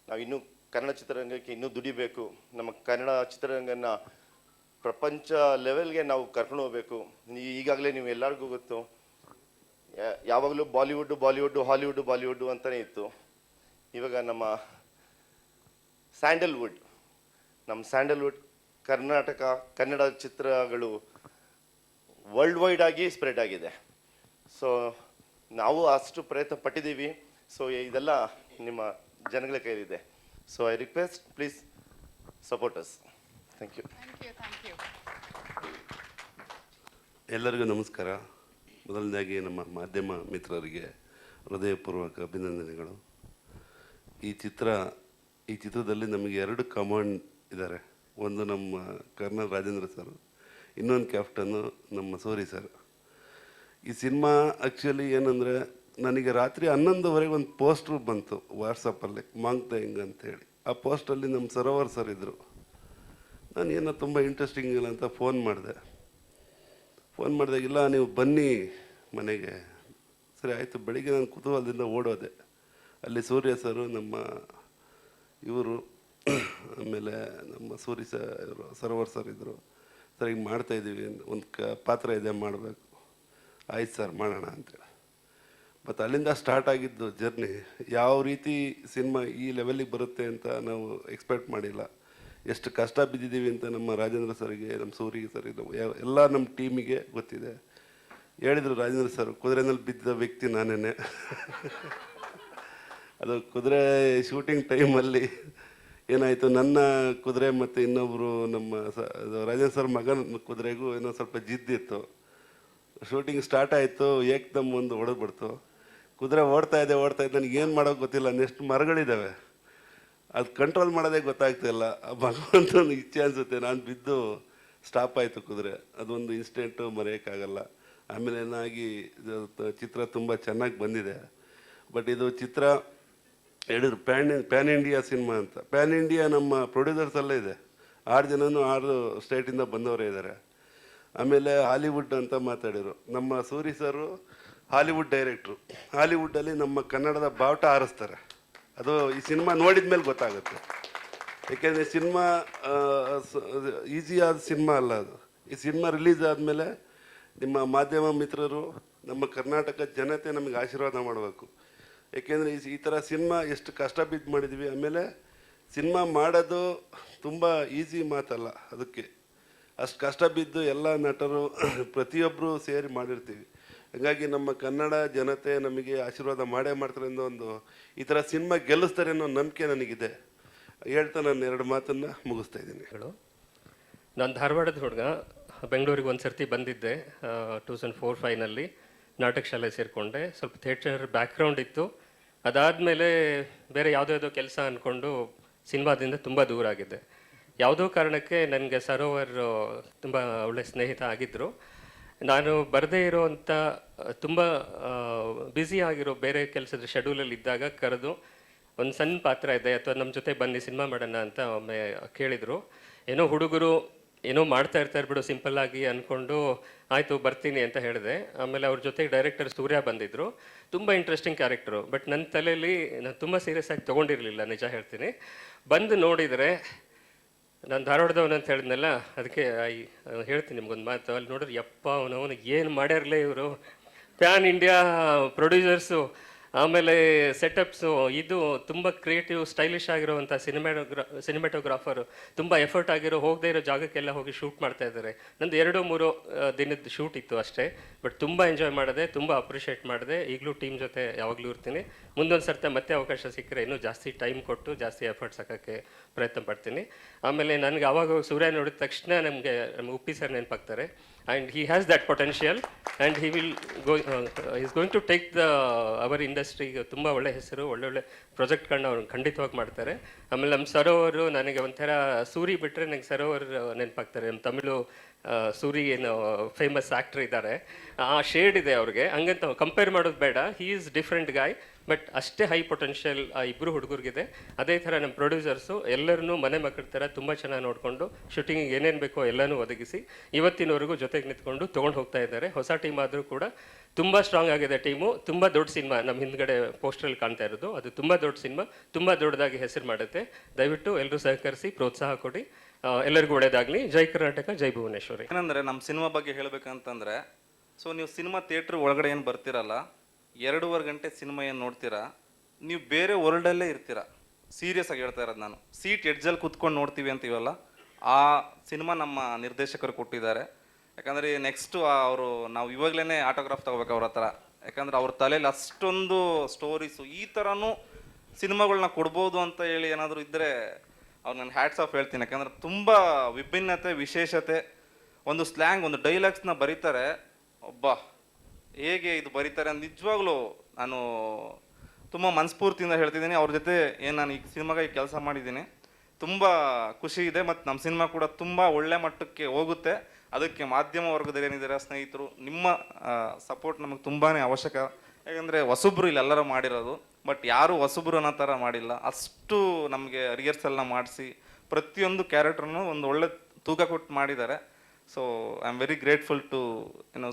ನಾವು ಇನ್ನೂ ಕನ್ನಡ ಚಿತ್ರರಂಗಕ್ಕೆ ಇನ್ನೂ ದುಡಿಬೇಕು. ನಮ್ಮ ಕನ್ನಡ ಚಿತ್ರರಂಗನ ಪ್ರಪಂಚ ಲೆವೆಲ್ಗೆ ನಾವು ಕರ್ಕೊಂಡು ಹೋಗ್ಬೇಕು. ಈಗಾಗಲೇ ನೀವು ಎಲ್ಲರಿಗೂ ಗೊತ್ತು, ಯಾವಾಗಲೂ ಬಾಲಿವುಡ್ಡು ಹಾಲಿವುಡ್ಡು ಅಂತಲೇ ಇತ್ತು. ಇವಾಗ ನಮ್ಮ ಸ್ಯಾಂಡಲ್ವುಡ್ ಕನ್ನಡ ಚಿತ್ರಗಳು ವರ್ಲ್ಡ್ ವೈಡ್ ಆಗಿ ಸ್ಪ್ರೆಡ್ ಆಗಿದೆ. ಸೊ ನಾವು ಅಷ್ಟು ಪ್ರಯತ್ನ ಪಟ್ಟಿದ್ದೀವಿ. ಸೊ ಇದೆಲ್ಲ ನಿಮ್ಮ ಜನಗಳ ಕೈಲಿದೆ. So I request please support us. Thank you. ಎಲ್ಲರಿಗೂ ನಮಸ್ಕಾರ. ಮೊದಲನೇದಾಗಿ ನಮ್ಮ ಮಾಧ್ಯಮ ಮಿತ್ರರಿಗೆ ಹೃದಯಪೂರ್ವಕ ಅಭಿನಂದನೆಗಳು. ಈ ಚಿತ್ರದಲ್ಲಿ ನಮಗೆ 2 ಕಮಾಂಡ್ ಇದ್ದಾರೆ. ಒಂದು ನಮ್ಮ ಕರ್ನಲ್ ರಾಜೇಂದ್ರ ಸರ್, ಇನ್ನೊಂದು ಕ್ಯಾಪ್ಟನ್ನು ನಮ್ಮ ಸೂರಿ ಸರ್. ಈ ಸಿನಿಮಾ ಆ್ಯಕ್ಚುಲಿ ಏನಂದರೆ, ನನಗೆ ರಾತ್ರಿ 11:00 ಒಂದು ಪೋಸ್ಟ್ರು ಬಂತು ವಾಟ್ಸಪ್ಪಲ್ಲಿ, ಮಾಂಗ್ ದ ಹಿಂಗ್ ಅಂತೇಳಿ. ಆ ಪೋಸ್ಟಲ್ಲಿ ನಮ್ಮ ಸರೋವರ್ ಸರ್ ಇದ್ದರು. ನಾನು ಏನೋ ತುಂಬ ಇಂಟ್ರೆಸ್ಟಿಂಗ್ ಇಲ್ಲ ಅಂತ ಫೋನ್ ಮಾಡಿದಾಗಿಲ್ಲ, ನೀವು ಬನ್ನಿ ಮನೆಗೆ. ಸರಿ ಆಯಿತು. ಬೆಳಿಗ್ಗೆ ನಾನು ಕುತೂಹಲದಿಂದ ಓಡೋದೆ. ಅಲ್ಲಿ ಸೂರ್ಯ ಸರು, ನಮ್ಮ ಇವರು, ಆಮೇಲೆ ನಮ್ಮ ಸೂರಿ ಸರೋವರ್ ಸರ್ ಇದ್ದರು. ಸರ್ ಈಗ ಮಾಡ್ತಾಯಿದ್ದೀವಿ, ಒಂದು ಪಾತ್ರ ಇದೆ ಮಾಡಬೇಕು. ಆಯ್ತು ಸರ್ ಮಾಡೋಣ ಅಂತೇಳಿ. ಮತ್ತು ಅಲ್ಲಿಂದ ಸ್ಟಾರ್ಟ್ ಆಗಿದ್ದು ಜರ್ನಿ. ಯಾವ ರೀತಿ ಸಿನಿಮಾ ಈ ಲೆವೆಲ್ಲಿಗೆ ಬರುತ್ತೆ ಅಂತ ನಾವು ಎಕ್ಸ್ಪೆಕ್ಟ್ ಮಾಡಿಲ್ಲ. ಎಷ್ಟು ಕಷ್ಟ ಬಿದ್ದಿದ್ದೀವಿ ಅಂತ ನಮ್ಮ ರಾಜೇಂದ್ರ ಸರ್ಗೆ, ನಮ್ಮ ಸೂರಿ ಸರ್, ಎಲ್ಲ ನಮ್ಮ ಟೀಮಿಗೆ ಗೊತ್ತಿದೆ. ಹೇಳಿದರು ರಾಜೇಂದ್ರ ಸರ್, ಕುದುರೆನಲ್ಲಿ ಬಿದ್ದ ವ್ಯಕ್ತಿ ನಾನೇ. ಅದು ಕುದುರೆ ಶೂಟಿಂಗ್ ಟೈಮಲ್ಲಿ ಏನಾಯಿತು, ನನ್ನ ಕುದುರೆ ಮತ್ತು ಇನ್ನೊಬ್ಬರು ನಮ್ಮ ರಾಜೇಂದ್ರ ಸರ್ ಮಗನ ಕುದುರೆಗೂ ಏನೋ ಸ್ವಲ್ಪ ಜಿದ್ದಿತ್ತು. ಶೂಟಿಂಗ್ ಸ್ಟಾರ್ಟ್ ಆಯಿತು, ಏಕ್ದಮ್ ಒಂದು ಹೊಡೆದ್ಬಿಡ್ತು. ಕುದುರೆ ಓಡ್ತಾ ಇದೆ. ನನಗೆ ಏನು ಮಾಡೋಕೆ ಗೊತ್ತಿಲ್ಲ. ನೆಕ್ಸ್ಟ್ ಮರಗಳಿದ್ದಾವೆ, ಅದು ಕಂಟ್ರೋಲ್ ಮಾಡೋದೇ ಗೊತ್ತಾಗ್ತಿಲ್ಲ. ಭಗವಂತನ ಇಚ್ಛೆ ಅನಿಸುತ್ತೆ. ನಾನು ಬಿದ್ದು ಸ್ಟಾಪ್ ಆಯಿತು ಕುದುರೆ. ಅದೊಂದು ಇನ್ಸಿಡೆಂಟು ಮರೆಯೋಕ್ಕಾಗಲ್ಲ. ಆಮೇಲೆ ಏನಾಗಿ ಚಿತ್ರ ತುಂಬ ಚೆನ್ನಾಗಿ ಬಂದಿದೆ. ಬಟ್ ಇದು ಚಿತ್ರ ಹೇಳಿದ್ರು ಪ್ಯಾನ್ ಇಂಡಿಯಾ ಸಿನಿಮಾ ಅಂತ. ಪ್ಯಾನ್ ಇಂಡಿಯಾ ನಮ್ಮ ಪ್ರೊಡ್ಯೂಸರ್ಸಲ್ಲೇ ಇದೆ. 6 ಜನನೂ 6 ಸ್ಟೇಟಿಂದ ಬಂದವರೇ ಇದ್ದಾರೆ. ಆಮೇಲೆ ಹಾಲಿವುಡ್ ಅಂತ ಮಾತಾಡಿದರು. ನಮ್ಮ ಸೂರಿ ಸರು ಹಾಲಿವುಡ್ ಡೈರೆಕ್ಟ್ರು. ಹಾಲಿವುಡ್ಡಲ್ಲಿ ನಮ್ಮ ಕನ್ನಡದ ಬಾವುಟ ಹಾರಿಸ್ತಾರೆ. ಅದು ಈ ಸಿನಿಮಾ ನೋಡಿದ ಮೇಲೆ ಗೊತ್ತಾಗುತ್ತೆ. ಏಕೆಂದರೆ ಸಿನಿಮಾ ಈಸಿಯಾದ ಸಿನಿಮಾ ಅಲ್ಲ ಅದು. ಈ ಸಿನಿಮಾ ರಿಲೀಸ್ ಆದಮೇಲೆ ನಿಮ್ಮ ಮಾಧ್ಯಮ ಮಿತ್ರರು, ನಮ್ಮ ಕರ್ನಾಟಕ ಜನತೆ ನಮಗೆ ಆಶೀರ್ವಾದ ಮಾಡಬೇಕು. ಏಕೆಂದರೆ ಈ ಥರ ಸಿನಿಮಾ ಎಷ್ಟು ಕಷ್ಟ ಬಿದ್ದು ಮಾಡಿದ್ವಿ. ಆಮೇಲೆ ಸಿನಿಮಾ ಮಾಡೋದು ತುಂಬ ಈಸಿ ಮಾತಲ್ಲ. ಅದಕ್ಕೆ ಅಷ್ಟು ಕಷ್ಟ ಬಿದ್ದು ಎಲ್ಲ ನಟರು ಪ್ರತಿಯೊಬ್ಬರು ಸೇರಿ ಮಾಡಿರ್ತೀವಿ. ಹಾಗಾಗಿ ನಮ್ಮ ಕನ್ನಡ ಜನತೆ ನಮಗೆ ಆಶೀರ್ವಾದ ಮಾಡೇ ಮಾಡ್ತಾರೆ ಅನ್ನೋ ಒಂದು, ಈ ಥರ ಸಿನಿಮಾ ಗೆಲ್ಲಿಸ್ತಾರೆ ಅನ್ನೋ ನಂಬಿಕೆ ನನಗಿದೆ. ಹೇಳ್ತಾ ನಾನು 2 ಮಾತನ್ನು ಮುಗಿಸ್ತಾ ಇದ್ದೀನಿ. ನಾನು ಧಾರವಾಡದ ಹುಡುಗ. ಬೆಂಗಳೂರಿಗೆ ಒಂದು ಸರ್ತಿ ಬಂದಿದ್ದೆ 2004-05ನಲ್ಲಿ. ನಾಟಕ ಶಾಲೆ ಸೇರಿಕೊಂಡೆ. ಸ್ವಲ್ಪ ಥಿಯೇಟರ್ ಬ್ಯಾಕ್ಗ್ರೌಂಡ್ ಇತ್ತು. ಅದಾದಮೇಲೆ ಬೇರೆ ಯಾವುದೋ ಕೆಲಸ ಅಂದ್ಕೊಂಡು ಸಿನಿಮಾದಿಂದ ತುಂಬ ದೂರ ಆಗಿದ್ದೆ. ಯಾವುದೋ ಕಾರಣಕ್ಕೆ ನನಗೆ ಸರೋವರ್ ತುಂಬ ಒಳ್ಳೆ ಸ್ನೇಹಿತ ಆಗಿದ್ದರು. ನಾನು ಬರದೇ ಇರೋವಂಥ ತುಂಬ ಬ್ಯುಸಿ ಆಗಿರೋ ಬೇರೆ ಕೆಲಸದ ಶೆಡ್ಯೂಲಲ್ಲಿ ಇದ್ದಾಗ ಕರೆದು, ಒಂದು ಸಣ್ಣ ಪಾತ್ರ ಇದೆ ಅಥವಾ ನಮ್ಮ ಜೊತೆ ಬನ್ನಿ ಸಿನಿಮಾ ಮಾಡೋಣ ಅಂತ ಒಮ್ಮೆ ಕೇಳಿದರು. ಏನೋ ಹುಡುಗರು ಏನೋ ಮಾಡ್ತಾ ಇರ್ತಾರೆ ಬಿಡು ಸಿಂಪಲ್ಲಾಗಿ ಅಂದ್ಕೊಂಡು ಆಯಿತು ಬರ್ತೀನಿ ಅಂತ ಹೇಳಿದೆ. ಆಮೇಲೆ ಅವ್ರ ಜೊತೆಗೆ ಡೈರೆಕ್ಟರ್ ಸೂರ್ಯ ಬಂದಿದ್ದರು. ತುಂಬ ಇಂಟ್ರೆಸ್ಟಿಂಗ್ ಕ್ಯಾರೆಕ್ಟರು. ಬಟ್ ನನ್ನ ತಲೆಯಲ್ಲಿ ನಾನು ತುಂಬ ಸೀರಿಯಸ್ ಆಗಿ ತೊಗೊಂಡಿರಲಿಲ್ಲ, ನಿಜ ಹೇಳ್ತೀನಿ. ಬಂದು ನೋಡಿದರೆ, ನಾನು ಧಾರವಾಡದವನು ಅಂತ ಹೇಳಿದ್ನಲ್ಲ, ಅದಕ್ಕೆ ಹೇಳ್ತೀನಿ ನಿಮ್ಗೊಂದು ಮಾತು. ಅಲ್ಲಿ ನೋಡಿದ್ರೆ ಯಪ್ಪ ಅವನು ಏನು ಮಾಡ್ಯಾರಲೇ ಇವರು, ಪ್ಯಾನ್ ಇಂಡಿಯಾ ಪ್ರೊಡ್ಯೂಸರ್ಸು, ಆಮೇಲೆ ಸೆಟಪ್ಸು, ಇದು ತುಂಬ ಕ್ರಿಯೇಟಿವ್ ಸ್ಟೈಲಿಶ್ ಆಗಿರುವಂಥ ಸಿನಿಮಾಟೋಗ್ರಾಫರು, ತುಂಬ ಎಫರ್ಟ್ ಆಗಿರೋ ಹೋಗದೇ ಇರೋ ಜಾಗಕ್ಕೆಲ್ಲ ಹೋಗಿ ಶೂಟ್ ಮಾಡ್ತಾ ಇದ್ದಾರೆ. ನಂದು 2-3 ದಿನದ ಶೂಟ್ ಇತ್ತು ಅಷ್ಟೇ. ಬಟ್ ತುಂಬ ಎಂಜಾಯ್ ಮಾಡಿದೆ, ತುಂಬ ಅಪ್ರಿಷಿಯೇಟ್ ಮಾಡಿದೆ. ಈಗಲೂ ಟೀಮ್ ಜೊತೆ ಯಾವಾಗಲೂ ಇರ್ತೀನಿ. ಮುಂದೊಂದು ಸರ್ತಿ ಮತ್ತೆ ಅವಕಾಶ ಸಿಕ್ಕರೆ ಇನ್ನೂ ಜಾಸ್ತಿ ಟೈಮ್ ಕೊಟ್ಟು ಜಾಸ್ತಿ ಎಫರ್ಟ್ಸ್ ಹಾಕೋಕ್ಕೆ ಪ್ರಯತ್ನ ಪಡ್ತೀನಿ. ಆಮೇಲೆ ನನಗೆ ಆವಾಗ ಸೂರ್ಯ ನೋಡಿದ ತಕ್ಷಣ ನಮ್ಮ ಉಪ್ಪಿ ಸರ್ ನೆನಪಾಗ್ತಾರೆ. And he has that potential and he will is going to take our ಇಂಡಸ್ಟ್ರಿಗೆ ತುಂಬ ಒಳ್ಳೆ ಹೆಸರು, ಒಳ್ಳೊಳ್ಳೆ ಪ್ರಾಜೆಕ್ಟ್ಗಳನ್ನ ಅವ್ರು ಖಂಡಿತವಾಗಿ ಮಾಡ್ತಾರೆ. ಆಮೇಲೆ ನಮ್ಮ ಸರೋವರು ನನಗೆ ಒಂಥರ ಸೂರಿ ಬಿಟ್ಟರೆ ನನಗೆ ಸರೋವರ್ ನೆನಪಾಗ್ತಾರೆ. ನಮ್ಮ ತಮಿಳು ಸೂರಿ ಏನು ಫೇಮಸ್ ಆ್ಯಕ್ಟ್ರ್ ಇದ್ದಾರೆ, ಆ ಶೇಡ್ ಇದೆ ಅವ್ರಿಗೆ. ಹಂಗಂತ ಕಂಪೇರ್ ಮಾಡೋದು ಬೇಡ. He is different guy. But ಅಷ್ಟೇ ಹೈ ಪೊಟೆನ್ಷಿಯಲ್ ಆ ಇಬ್ಬರು ಹುಡುಗರಿಗಿದೆ. ಅದೇ ಥರ ನಮ್ಮ ಪ್ರೊಡ್ಯೂಸರ್ಸು ಎಲ್ಲರನ್ನೂ ಮನೆ ಮಕ್ಕಳ ಥರ ತುಂಬ ಚೆನ್ನಾಗಿ ನೋಡಿಕೊಂಡು ಶೂಟಿಂಗಿಗೆ ಏನೇನು ಬೇಕೋ ಎಲ್ಲನೂ ಒದಗಿಸಿ ಇವತ್ತಿನವರೆಗೂ ಜೊತೆಗೆ ನಿಂತ್ಕೊಂಡು ತೊಗೊಂಡು ಹೋಗ್ತಾ ಇದ್ದಾರೆ. ಹೊಸ ಟೀಮ್ ಆದರೂ ಕೂಡ ತುಂಬ ಸ್ಟ್ರಾಂಗ್ ಆಗಿದೆ ಟೀಮು. ತುಂಬ ದೊಡ್ಡ ಸಿನಿಮಾ ನಮ್ಮ ಹಿಂದ್ಗಡೆ ಪೋಸ್ಟ್ರಲ್ಲಿ ಕಾಣ್ತಾ ಇರೋದು, ಅದು ತುಂಬ ದೊಡ್ಡ ಸಿನಿಮಾ, ತುಂಬ ದೊಡ್ಡದಾಗಿ ಹೆಸರು ಮಾಡುತ್ತೆ. ದಯವಿಟ್ಟು ಎಲ್ಲರೂ ಸಹಕರಿಸಿ ಪ್ರೋತ್ಸಾಹ ಕೊಡಿ. ಎಲ್ಲರಿಗೂ ಒಳ್ಳೇದಾಗಲಿ. ಜೈ ಕರ್ನಾಟಕ, ಜೈ ಭುವನೇಶ್ವರಿ. ಏನಂದರೆ ನಮ್ಮ ಸಿನಿಮಾ ಬಗ್ಗೆ ಹೇಳಬೇಕಂತಂದರೆ, ಸೊ ನೀವು ಸಿನಿಮಾ ಥಿಯೇಟ್ರ್ ಒಳಗಡೆ ಏನು ಬರ್ತಿರಲ್ಲ, 2.5 ಗಂಟೆ ಸಿನಿಮಾ ಏನು ನೋಡ್ತೀರಾ, ನೀವು ಬೇರೆ ವರ್ಲ್ಡಲ್ಲೇ ಇರ್ತೀರ. ಸೀರಿಯಸ್ ಆಗಿ ಹೇಳ್ತಾ ಇರೋದು ನಾನು. ಸೀಟ್ ಎಡ್ಜಲ್ಲಿ ಕೂತ್ಕೊಂಡು ನೋಡ್ತೀವಿ ಅಂತೀವಲ್ಲ, ಆ ಸಿನಿಮಾ ನಮ್ಮ ನಿರ್ದೇಶಕರು ಕೊಟ್ಟಿದ್ದಾರೆ. ಯಾಕಂದರೆ ನೆಕ್ಸ್ಟು ಅವರು ನಾವು ಇವಾಗಲೇ ಆಟೋಗ್ರಾಫ್ ತೊಗೋಬೇಕು ಅವ್ರ ಹತ್ರ. ಯಾಕಂದರೆ ಅವ್ರ ತಲೆಯಲ್ಲಿ ಅಷ್ಟೊಂದು ಸ್ಟೋರೀಸು ಈ ಥರನೂ ಸಿನಿಮಾಗಳನ್ನ ಕೊಡ್ಬೋದು ಅಂತ ಹೇಳಿ ಏನಾದರೂ ಇದ್ದರೆ ಅವ್ರು ನಾನು ಹ್ಯಾಟ್ಸ್ ಆಫ್ ಹೇಳ್ತೀನಿ. ಯಾಕಂದರೆ ತುಂಬ ವಿಭಿನ್ನತೆ, ವಿಶೇಷತೆ, ಒಂದು ಸ್ಲ್ಯಾಂಗ್, ಒಂದು ಡೈಲಾಗ್ಸ್ನ ಬರೀತಾರೆ. ಒಬ್ಬ ಹೇಗೆ ಇದು ಬರೀತಾರೆ ಅಂತ ನಿಜವಾಗ್ಲೂ ನಾನು ತುಂಬ ಮನಸ್ಫೂರ್ತಿಯಿಂದ ಹೇಳ್ತಿದ್ದೀನಿ. ಅವ್ರ ಜೊತೆ ಏನು ನಾನು ಈ ಸಿನಿಮಾಗಾಗಿ ಕೆಲಸ ಮಾಡಿದ್ದೀನಿ, ತುಂಬ ಖುಷಿ ಇದೆ. ಮತ್ತು ನಮ್ಮ ಸಿನಿಮಾ ಕೂಡ ತುಂಬ ಒಳ್ಳೆ ಮಟ್ಟಕ್ಕೆ ಹೋಗುತ್ತೆ. ಅದಕ್ಕೆ ಮಾಧ್ಯಮ ವರ್ಗದಲ್ಲಿ ಏನಿದ್ದಾರೆ ಸ್ನೇಹಿತರು, ನಿಮ್ಮ ಸಪೋರ್ಟ್ ನಮಗೆ ತುಂಬಾ ಅವಶ್ಯಕ. ಯಾಕಂದರೆ ಹೊಸಬ್ರು ಇಲ್ಲೆಲ್ಲರೂ ಮಾಡಿರೋದು, ಬಟ್ ಯಾರೂ ಹೊಸಬ್ರು ಅನ್ನೋ ಥರ ಮಾಡಿಲ್ಲ. ಅಷ್ಟು ನಮಗೆ ರಿಹರ್ಸಲ್ನ ಮಾಡಿಸಿ ಪ್ರತಿಯೊಂದು ಕ್ಯಾರೆಕ್ಟ್ರನ್ನು ಒಂದು ಒಳ್ಳೆ ತೂಕ ಕೊಟ್ಟು ಮಾಡಿದ್ದಾರೆ. So I am very grateful to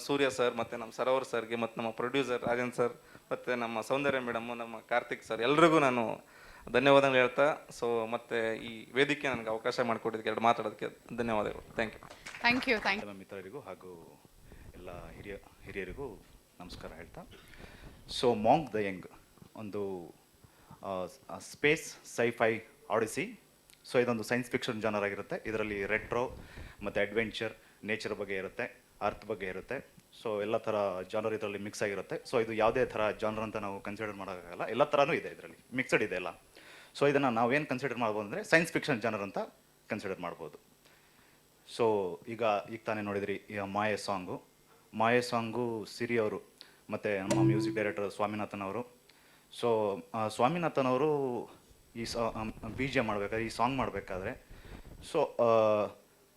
Surya sir ಮತ್ತು ನಮ್ಮ ಸರೋವರ್ ಸರ್ಗೆ ಮತ್ತು ನಮ್ಮ ಪ್ರೊಡ್ಯೂಸರ್ ರಾಜನ್ ಸರ್ ಮತ್ತು ನಮ್ಮ ಸೌಂದರ್ಯ ಮೇಡಮ್, ನಮ್ಮ ಕಾರ್ತಿಕ್ ಸರ್, ಎಲ್ರಿಗೂ ನಾನು ಧನ್ಯವಾದಗಳು ಹೇಳ್ತಾ. ಸೊ ಮತ್ತು ಈ ವೇದಿಕೆ ನನಗೆ ಅವಕಾಶ ಮಾಡಿಕೊಟ್ಟಿದ್ದಕ್ಕೆ, ಎರಡು ಮಾತಾಡೋದಕ್ಕೆ ಧನ್ಯವಾದಗಳು. Thank you. Thank you. ಮಿತ್ರರಿಗೂ ಹಾಗೂ ಎಲ್ಲ ಹಿರಿಯರಿಗೂ ನಮಸ್ಕಾರ ಹೇಳ್ತಾ, ಸೊ ಮಾಂಕ್ ದ ಯಂಗ್ ಒಂದು ಸ್ಪೇಸ್ ಸೈಫೈ ಆಡಿಸಿ. ಸೊ ಇದೊಂದು ಸೈನ್ಸ್ ಫಿಕ್ಷನ್ ಜಾನರ್ ಆಗಿರುತ್ತೆ. ಇದರಲ್ಲಿ ರೆಟ್ರೋ ಮತ್ತು ಅಡ್ವೆಂಚರ್, ನೇಚರ್ ಬಗ್ಗೆ ಇರುತ್ತೆ, ಅರ್ತ್ ಬಗ್ಗೆ ಇರುತ್ತೆ. ಸೊ ಎಲ್ಲ ಥರ ಜಾನರ್ ಇದರಲ್ಲಿ ಮಿಕ್ಸ್ ಆಗಿರುತ್ತೆ. ಸೊ ಇದು ಯಾವುದೇ ಥರ ಜಾನರ್ ಅಂತ ನಾವು ಕನ್ಸಿಡರ್ ಮಾಡೋಕ್ಕಾಗಲ್ಲ, ಎಲ್ಲ ಥರನೂ ಇದೆ ಇದರಲ್ಲಿ, ಮಿಕ್ಸಡ್ ಇದೆ ಎಲ್ಲ. ಸೊ ಇದನ್ನು ನಾವೇನು ಕನ್ಸಿಡರ್ ಮಾಡ್ಬೋದು ಅಂದರೆ ಸೈನ್ಸ್ ಫಿಕ್ಷನ್ ಜಾನರ್ ಅಂತ ಕನ್ಸಿಡರ್ ಮಾಡ್ಬೋದು. ಸೊ ಈಗ ತಾನೇ ನೋಡಿದ್ರಿ ಈ ಮಾಯೆ ಸಾಂಗು ಸಿರಿ ಅವರು ಮತ್ತು ನಮ್ಮ ಮ್ಯೂಸಿಕ್ ಡೈರೆಕ್ಟರ್ ಸ್ವಾಮಿನಾಥನ್ ಅವರು. ಸೊ ಸ್ವಾಮಿನಾಥನ್ ಅವರು ಈ BGM ಮಾಡಬೇಕಾದ್ರೆ, ಈ ಸಾಂಗ್ ಮಾಡಬೇಕಾದ್ರೆ, ಸೊ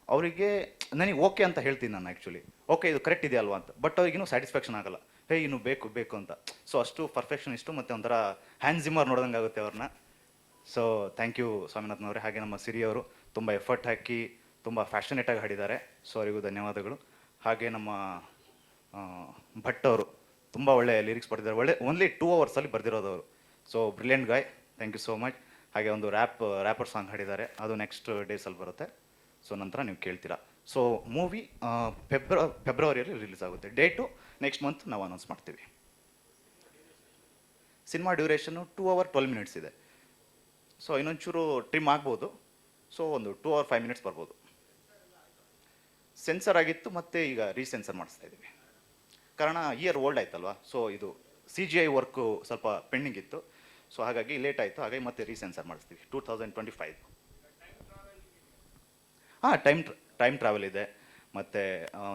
ಅವರಿಗೆ ನನಗೆ ಓಕೆ ಅಂತ ಹೇಳ್ತೀನಿ ನಾನು ಆ್ಯಕ್ಚುಲಿ, ಓಕೆ ಇದು ಕರೆಕ್ಟ್ ಇದೆಯಲ್ವಾ ಅಂತ. ಬಟ್ ಅವ್ರಿಗಿನ್ನೂ ಸ್ಯಾಟಿಸ್ಫ್ಯಾಕ್ಷನ್ ಆಗಲ್ಲ, ಇನ್ನೂ ಬೇಕು ಅಂತ. ಸೊ ಅಷ್ಟು ಪರ್ಫೆಕ್ಷನಿಸ್ಟು ಮತ್ತು ಒಂಥರ ಹ್ಯಾನ್ಸ್ ಜಿಮ್ಮರ್ ನೋಡ್ದಂಗೆ ಆಗುತ್ತೆ ಅವ್ರನ್ನ. ಸೊ ಥ್ಯಾಂಕ್ ಯು ಸ್ವಾಮಿನಾಥನ್ ಅವರೇ. ಹಾಗೆ ನಮ್ಮ ಸಿರಿ ಅವರು ತುಂಬ ಎಫರ್ಟ್ ಹಾಕಿ ತುಂಬ ಫ್ಯಾಷನೇಟಾಗಿ ಹಾಡಿದ್ದಾರೆ. ಸೊ ಅವರಿಗೂ ಧನ್ಯವಾದಗಳು. ಹಾಗೆ ನಮ್ಮ ಭಟ್ ಅವರು ತುಂಬ ಒಳ್ಳೆ ಲಿರಿಕ್ಸ್ ಬರೆದಿದ್ದಾರೆ, ಓನ್ಲಿ 2 ಅವರ್ಸಲ್ಲಿ ಬರೆದಿರೋದು ಅವರು. So brilliant guy, thank you so much. ಹಾಗೆ ಒಂದು ರ್ಯಾಪರ್ ಸಾಂಗ್ ಹಾಡಿದ್ದಾರೆ, ಅದು ನೆಕ್ಸ್ಟ್ ಡೇಸಲ್ಲಿ ಬರುತ್ತೆ. ಸೊ ನಂತರ ನೀವು ಕೇಳ್ತೀರಾ. ಸೊ ಮೂವಿ ಫೆಬ್ರವರಿಯಲ್ಲಿ ರಿಲೀಸ್ ಆಗುತ್ತೆ. ಡೇಟು ನೆಕ್ಸ್ಟ್ ಮಂತ್ ನಾವು ಅನೌನ್ಸ್ ಮಾಡ್ತೀವಿ. ಸಿನಿಮಾ ಡ್ಯೂರೇಷನ್ನು 2 hours 12 minutes ಇದೆ. ಸೊ ಇನ್ನೊಂಚೂರು ಟ್ರಿಮ್ ಆಗ್ಬೋದು. ಸೊ ಒಂದು 2 hours 5 minutes ಬರ್ಬೋದು. ಸೆನ್ಸರ್ ಆಗಿತ್ತು, ಮತ್ತು ಈಗ ರೀಸೆನ್ಸರ್ ಮಾಡಿಸ್ತಾ ಇದ್ದೀವಿ. ಕಾರಣ ಇಯರ್ ಓಲ್ಡ್ ಆಯ್ತಲ್ವಾ. ಸೊ ಇದು CGI ವರ್ಕು ಸ್ವಲ್ಪ ಪೆಂಡಿಂಗ್ ಇತ್ತು. ಸೊ ಹಾಗಾಗಿ ಲೇಟ್ ಆಯಿತು. ಹಾಗಾಗಿ ಮತ್ತೆ ರೀಸೆನ್ಸರ್ ಮಾಡಿಸ್ತೀವಿ 2025. ಹಾಂ, ಟೈಮ್ ಟ್ರಾವೆಲ್ ಇದೆ, ಮತ್ತು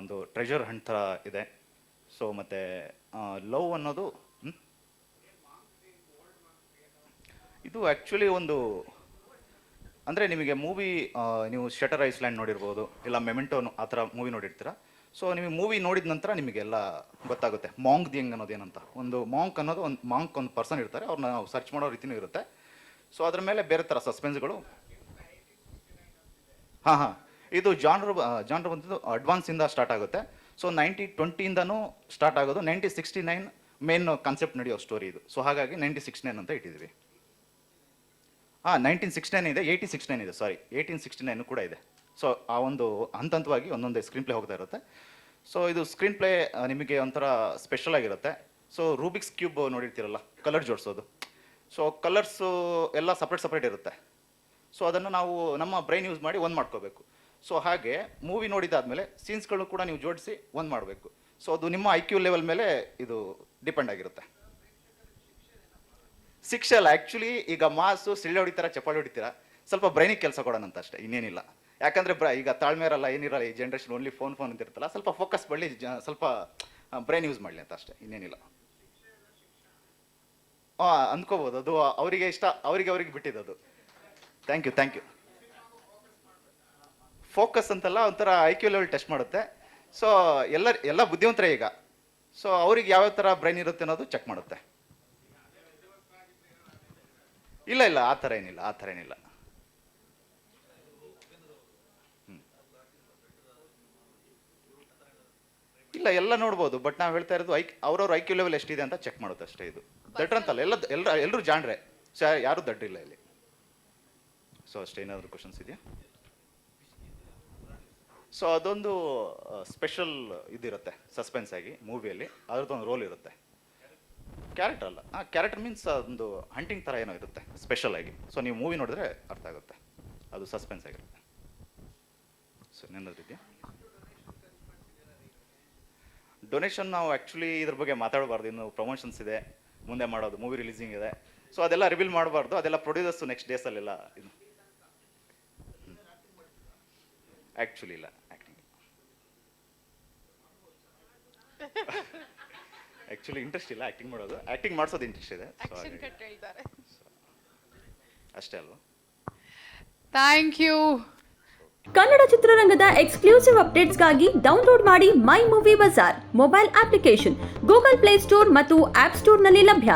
ಒಂದು ಟ್ರೆಜರ್ ಹಂಟ್ ಥರ ಇದೆ. ಸೊ ಮತ್ತು ಲವ್ ಅನ್ನೋದು ಇದು ಆ್ಯಕ್ಚುಲಿ ಒಂದು ಅಂದರೆ ನಿಮಗೆ ಮೂವಿ, ನೀವು ಶಟರ್ ಐಸ್ಲ್ಯಾಂಡ್ ನೋಡಿರ್ಬೋದು, ಇಲ್ಲ ಮೆಮೆಂಟೋ ಆ ಥರ ಮೂವಿ ನೋಡಿರ್ತೀರ. ಸೊ ನಿಮಗೆ ಮೂವಿ ನೋಡಿದ ನಂತರ ನಿಮಗೆಲ್ಲ ಗೊತ್ತಾಗುತ್ತೆ ಮಾಂಕ್ ದಿ ಯಂಗ್ ಅನ್ನೋದೇನಂತ. ಒಂದು ಒಂದು ಪರ್ಸನ್ ಇರ್ತಾರೆ, ಅವ್ರನ್ನ ನಾವು ಸರ್ಚ್ ಮಾಡೋ ರೀತಿಯೂ ಇರುತ್ತೆ. ಸೊ ಅದ್ರ ಮೇಲೆ ಬೇರೆ ಥರ ಸಸ್ಪೆನ್ಸ್ಗಳು. ಹಾಂ, ಇದು ಜಾನ್ರ್ ಬಂದಿದ್ದು ಅಡ್ವಾನ್ಸಿಂದ ಸ್ಟಾರ್ಟ್ ಆಗುತ್ತೆ. ಸೊ 1920ಇಂದನೂ ಸ್ಟಾರ್ಟ್ ಆಗೋದು. 1969 ಮೇನ್ ಕಾನ್ಸೆಪ್ಟ್ ನಡೆಯೋ ಸ್ಟೋರಿ ಇದು. ಸೊ ಹಾಗಾಗಿ 1969 ಅಂತ ಇಟ್ಟಿದ್ದೀವಿ. 1969 ಇದೆ, 1869 ಇದೆ, 1869 ಕೂಡ ಇದೆ. ಸೊ ಆ ಒಂದು ಹಂತವಾಗಿ ಒಂದೊಂದೇ ಸ್ಕ್ರೀನ್ ಪ್ಲೇ ಹೋಗ್ತಾ ಇರುತ್ತೆ. ಸೊ ಇದು ಸ್ಕ್ರೀನ್ ಪ್ಲೇ ನಿಮಗೆ ಒಂಥರ ಸ್ಪೆಷಲ್ ಆಗಿರುತ್ತೆ. ಸೊ ರೂಬಿಕ್ಸ್ ಕ್ಯೂಬ್ ನೋಡಿರ್ತೀರಲ್ಲ, ಕಲರ್ ಜೋಡಿಸೋದು. ಸೊ ಕಲರ್ಸು ಎಲ್ಲ ಸಪ್ರೇಟ್ ಇರುತ್ತೆ. ಸೊ ಅದನ್ನು ನಾವು ನಮ್ಮ ಬ್ರೈನ್ ಯೂಸ್ ಮಾಡಿ ಒಂದು ಮಾಡ್ಕೋಬೇಕು. ಸೊ ಹಾಗೆ ಮೂವಿ ನೋಡಿದಾದ್ಮೇಲೆ ಸೀನ್ಸ್ಗಳು ಕೂಡ ನೀವು ಜೋಡಿಸಿ ಒಂದು ಮಾಡಬೇಕು. ಸೊ ಅದು ನಿಮ್ಮ IQ ಲೆವೆಲ್ ಮೇಲೆ ಇದು ಡಿಪೆಂಡ್ ಆಗಿರುತ್ತೆ. ಶಿಕ್ಷೆ ಅಲ್ಲ ಆ್ಯಕ್ಚುಲಿ. ಈಗ ಮಾಸು ಸಿಳ್ಳೆ ಹೊಡಿತಾರ, ಚಪ್ಪಾಳೆ ಹೊಡಿತೀರ, ಸ್ವಲ್ಪ ಬ್ರೈನಿಗೆ ಕೆಲಸ ಕೊಡೋಣ ಅಂತ ಅಷ್ಟೇ, ಇನ್ನೇನಿಲ್ಲ. ಯಾಕಂದರೆ ಈಗ ತಾಳ್ಮೆ ಇರಲ್ಲ, ಏನಿರಲ್ಲ, ಈ ಜನ್ರೇಷನ್ ಓನ್ಲಿ ಫೋನ್ ಅಂತ ಇರ್ತಲ್ಲ. ಸ್ವಲ್ಪ ಫೋಕಸ್ ಬರಲಿ, ಸ್ವಲ್ಪ ಬ್ರೈನ್ ಯೂಸ್ ಮಾಡಲಿ ಅಂತ ಅಷ್ಟೇ, ಇನ್ನೇನಿಲ್ಲ. ಅಂದ್ಕೋಬೋದು, ಅದು ಅವರಿಗೆ ಇಷ್ಟ, ಅವ್ರಿಗೆ ಬಿಟ್ಟಿದ್ದು. Thank you. ಫೋಕಸ್ ಅಂತಲ್ಲ, ಒಂಥರ IQ ಲೆವೆಲ್ ಟೆಸ್ಟ್ ಮಾಡುತ್ತೆ. ಸೊ ಎಲ್ಲ ಬುದ್ಧಿವಂತರೇ ಈಗ. ಸೊ ಅವ್ರಿಗೆ ಯಾವ ಥರ ಬ್ರೈನ್ ಇರುತ್ತೆ ಅನ್ನೋದು ಚೆಕ್ ಮಾಡುತ್ತೆ. ಇಲ್ಲ, ಆ ಥರ ಏನಿಲ್ಲ. ಇಲ್ಲ, ಎಲ್ಲ ನೋಡ್ಬೋದು. ಬಟ್ ನಾವು ಹೇಳ್ತಾ ಇರೋದು ಅವ್ರವ್ರ IQ ಲೆವೆಲ್ ಎಷ್ಟಿದೆ ಅಂತ ಚೆಕ್ ಮಾಡುತ್ತೆ ಅಷ್ಟೇ. ಇದು ದಡ್ರ ಅಂತಲ್ಲ, ಎಲ್ಲರೂ ಜಾಣ್ರೆ. ಸೊ ಯಾರೂ ದಡ್ಡಿಲ್ಲ ಇಲ್ಲಿ. ಸೊ ಅಷ್ಟೇ. ಏನಾದರೂ ಕ್ವಶನ್ಸ್ ಇದೆಯಾ? ಸೊ ಅದೊಂದು ಸ್ಪೆಷಲ್ ಇದಿರುತ್ತೆ ಸಸ್ಪೆನ್ಸ್ ಆಗಿ ಮೂವಿಯಲ್ಲಿ. ಅದ್ರದ್ದೊಂದು ರೋಲ್ ಇರುತ್ತೆ. ಕ್ಯಾರೆಕ್ಟರ್ ಅಲ್ಲ, ಕ್ಯಾರೆಕ್ಟರ್ ಮೀನ್ಸ್ ಒಂದು ಹಂಟಿಂಗ್ ಥರ ಏನೋ ಇರುತ್ತೆ ಸ್ಪೆಷಲ್ ಆಗಿ. ಸೊ ನೀವು ಮೂವಿ ನೋಡಿದ್ರೆ ಅರ್ಥ ಆಗುತ್ತೆ, ಅದು ಸಸ್ಪೆನ್ಸ್ ಆಗಿರುತ್ತೆ. ಸೊ ಏನಾದ್ರು ಇದೆಯಾ? ಡೊನೇಷನ್ ನಾವು ಆ್ಯಕ್ಚುಲಿ ಇದ್ರ ಬಗ್ಗೆ ಮಾತಾಡಬಾರ್ದು, ಇನ್ನು ಪ್ರಮೋಷನ್ಸ್ ಇದೆ, ಮುಂದೆ ಮಾಡೋದು, ಮೂವಿ ರಿಲೀಸಿಂಗ್ ಇದೆ. ಸೊ ಅದೆಲ್ಲ ರಿವೀಲ್ ಮಾಡಬಾರ್ದು, ಅದೆಲ್ಲ ಪ್ರೊಡ್ಯೂಸರ್ಸು ನೆಕ್ಸ್ಟ್ ಡೇಸಲ್ಲೆಲ್ಲ ಇದು ಆ್ಯಕ್ಚುಲಿ ಇಲ್ಲ ಆ್ಯಕ್ಟಿಂಗ್. ಆ್ಯಕ್ಚುಲಿ ಇಂಟ್ರೆಸ್ಟ್ ಇಲ್ಲ ಆ್ಯಕ್ಟಿಂಗ್ ಮಾಡೋದು, ಆ್ಯಕ್ಟಿಂಗ್ ಮಾಡಿಸೋದು ಇಂಟ್ರೆಸ್ಟ್ ಇದೆ. ಅಷ್ಟೇ ಅಲ್ವಾ? Thank you. ಕನ್ನಡ ಚಿತ್ರರಂಗದ ಎಕ್ಸ್ಕ್ಲೂಸಿವ್ ಅಪ್ಡೇಟ್ಸ್ಗಾಗಿ ಡೌನ್ಲೋಡ್ ಮಾಡಿ my movie bazaar mobile application Google play store ಮತ್ತು ಆಪ್ ಸ್ಟೋರ್ನಲ್ಲಿ ಲಭ್ಯ.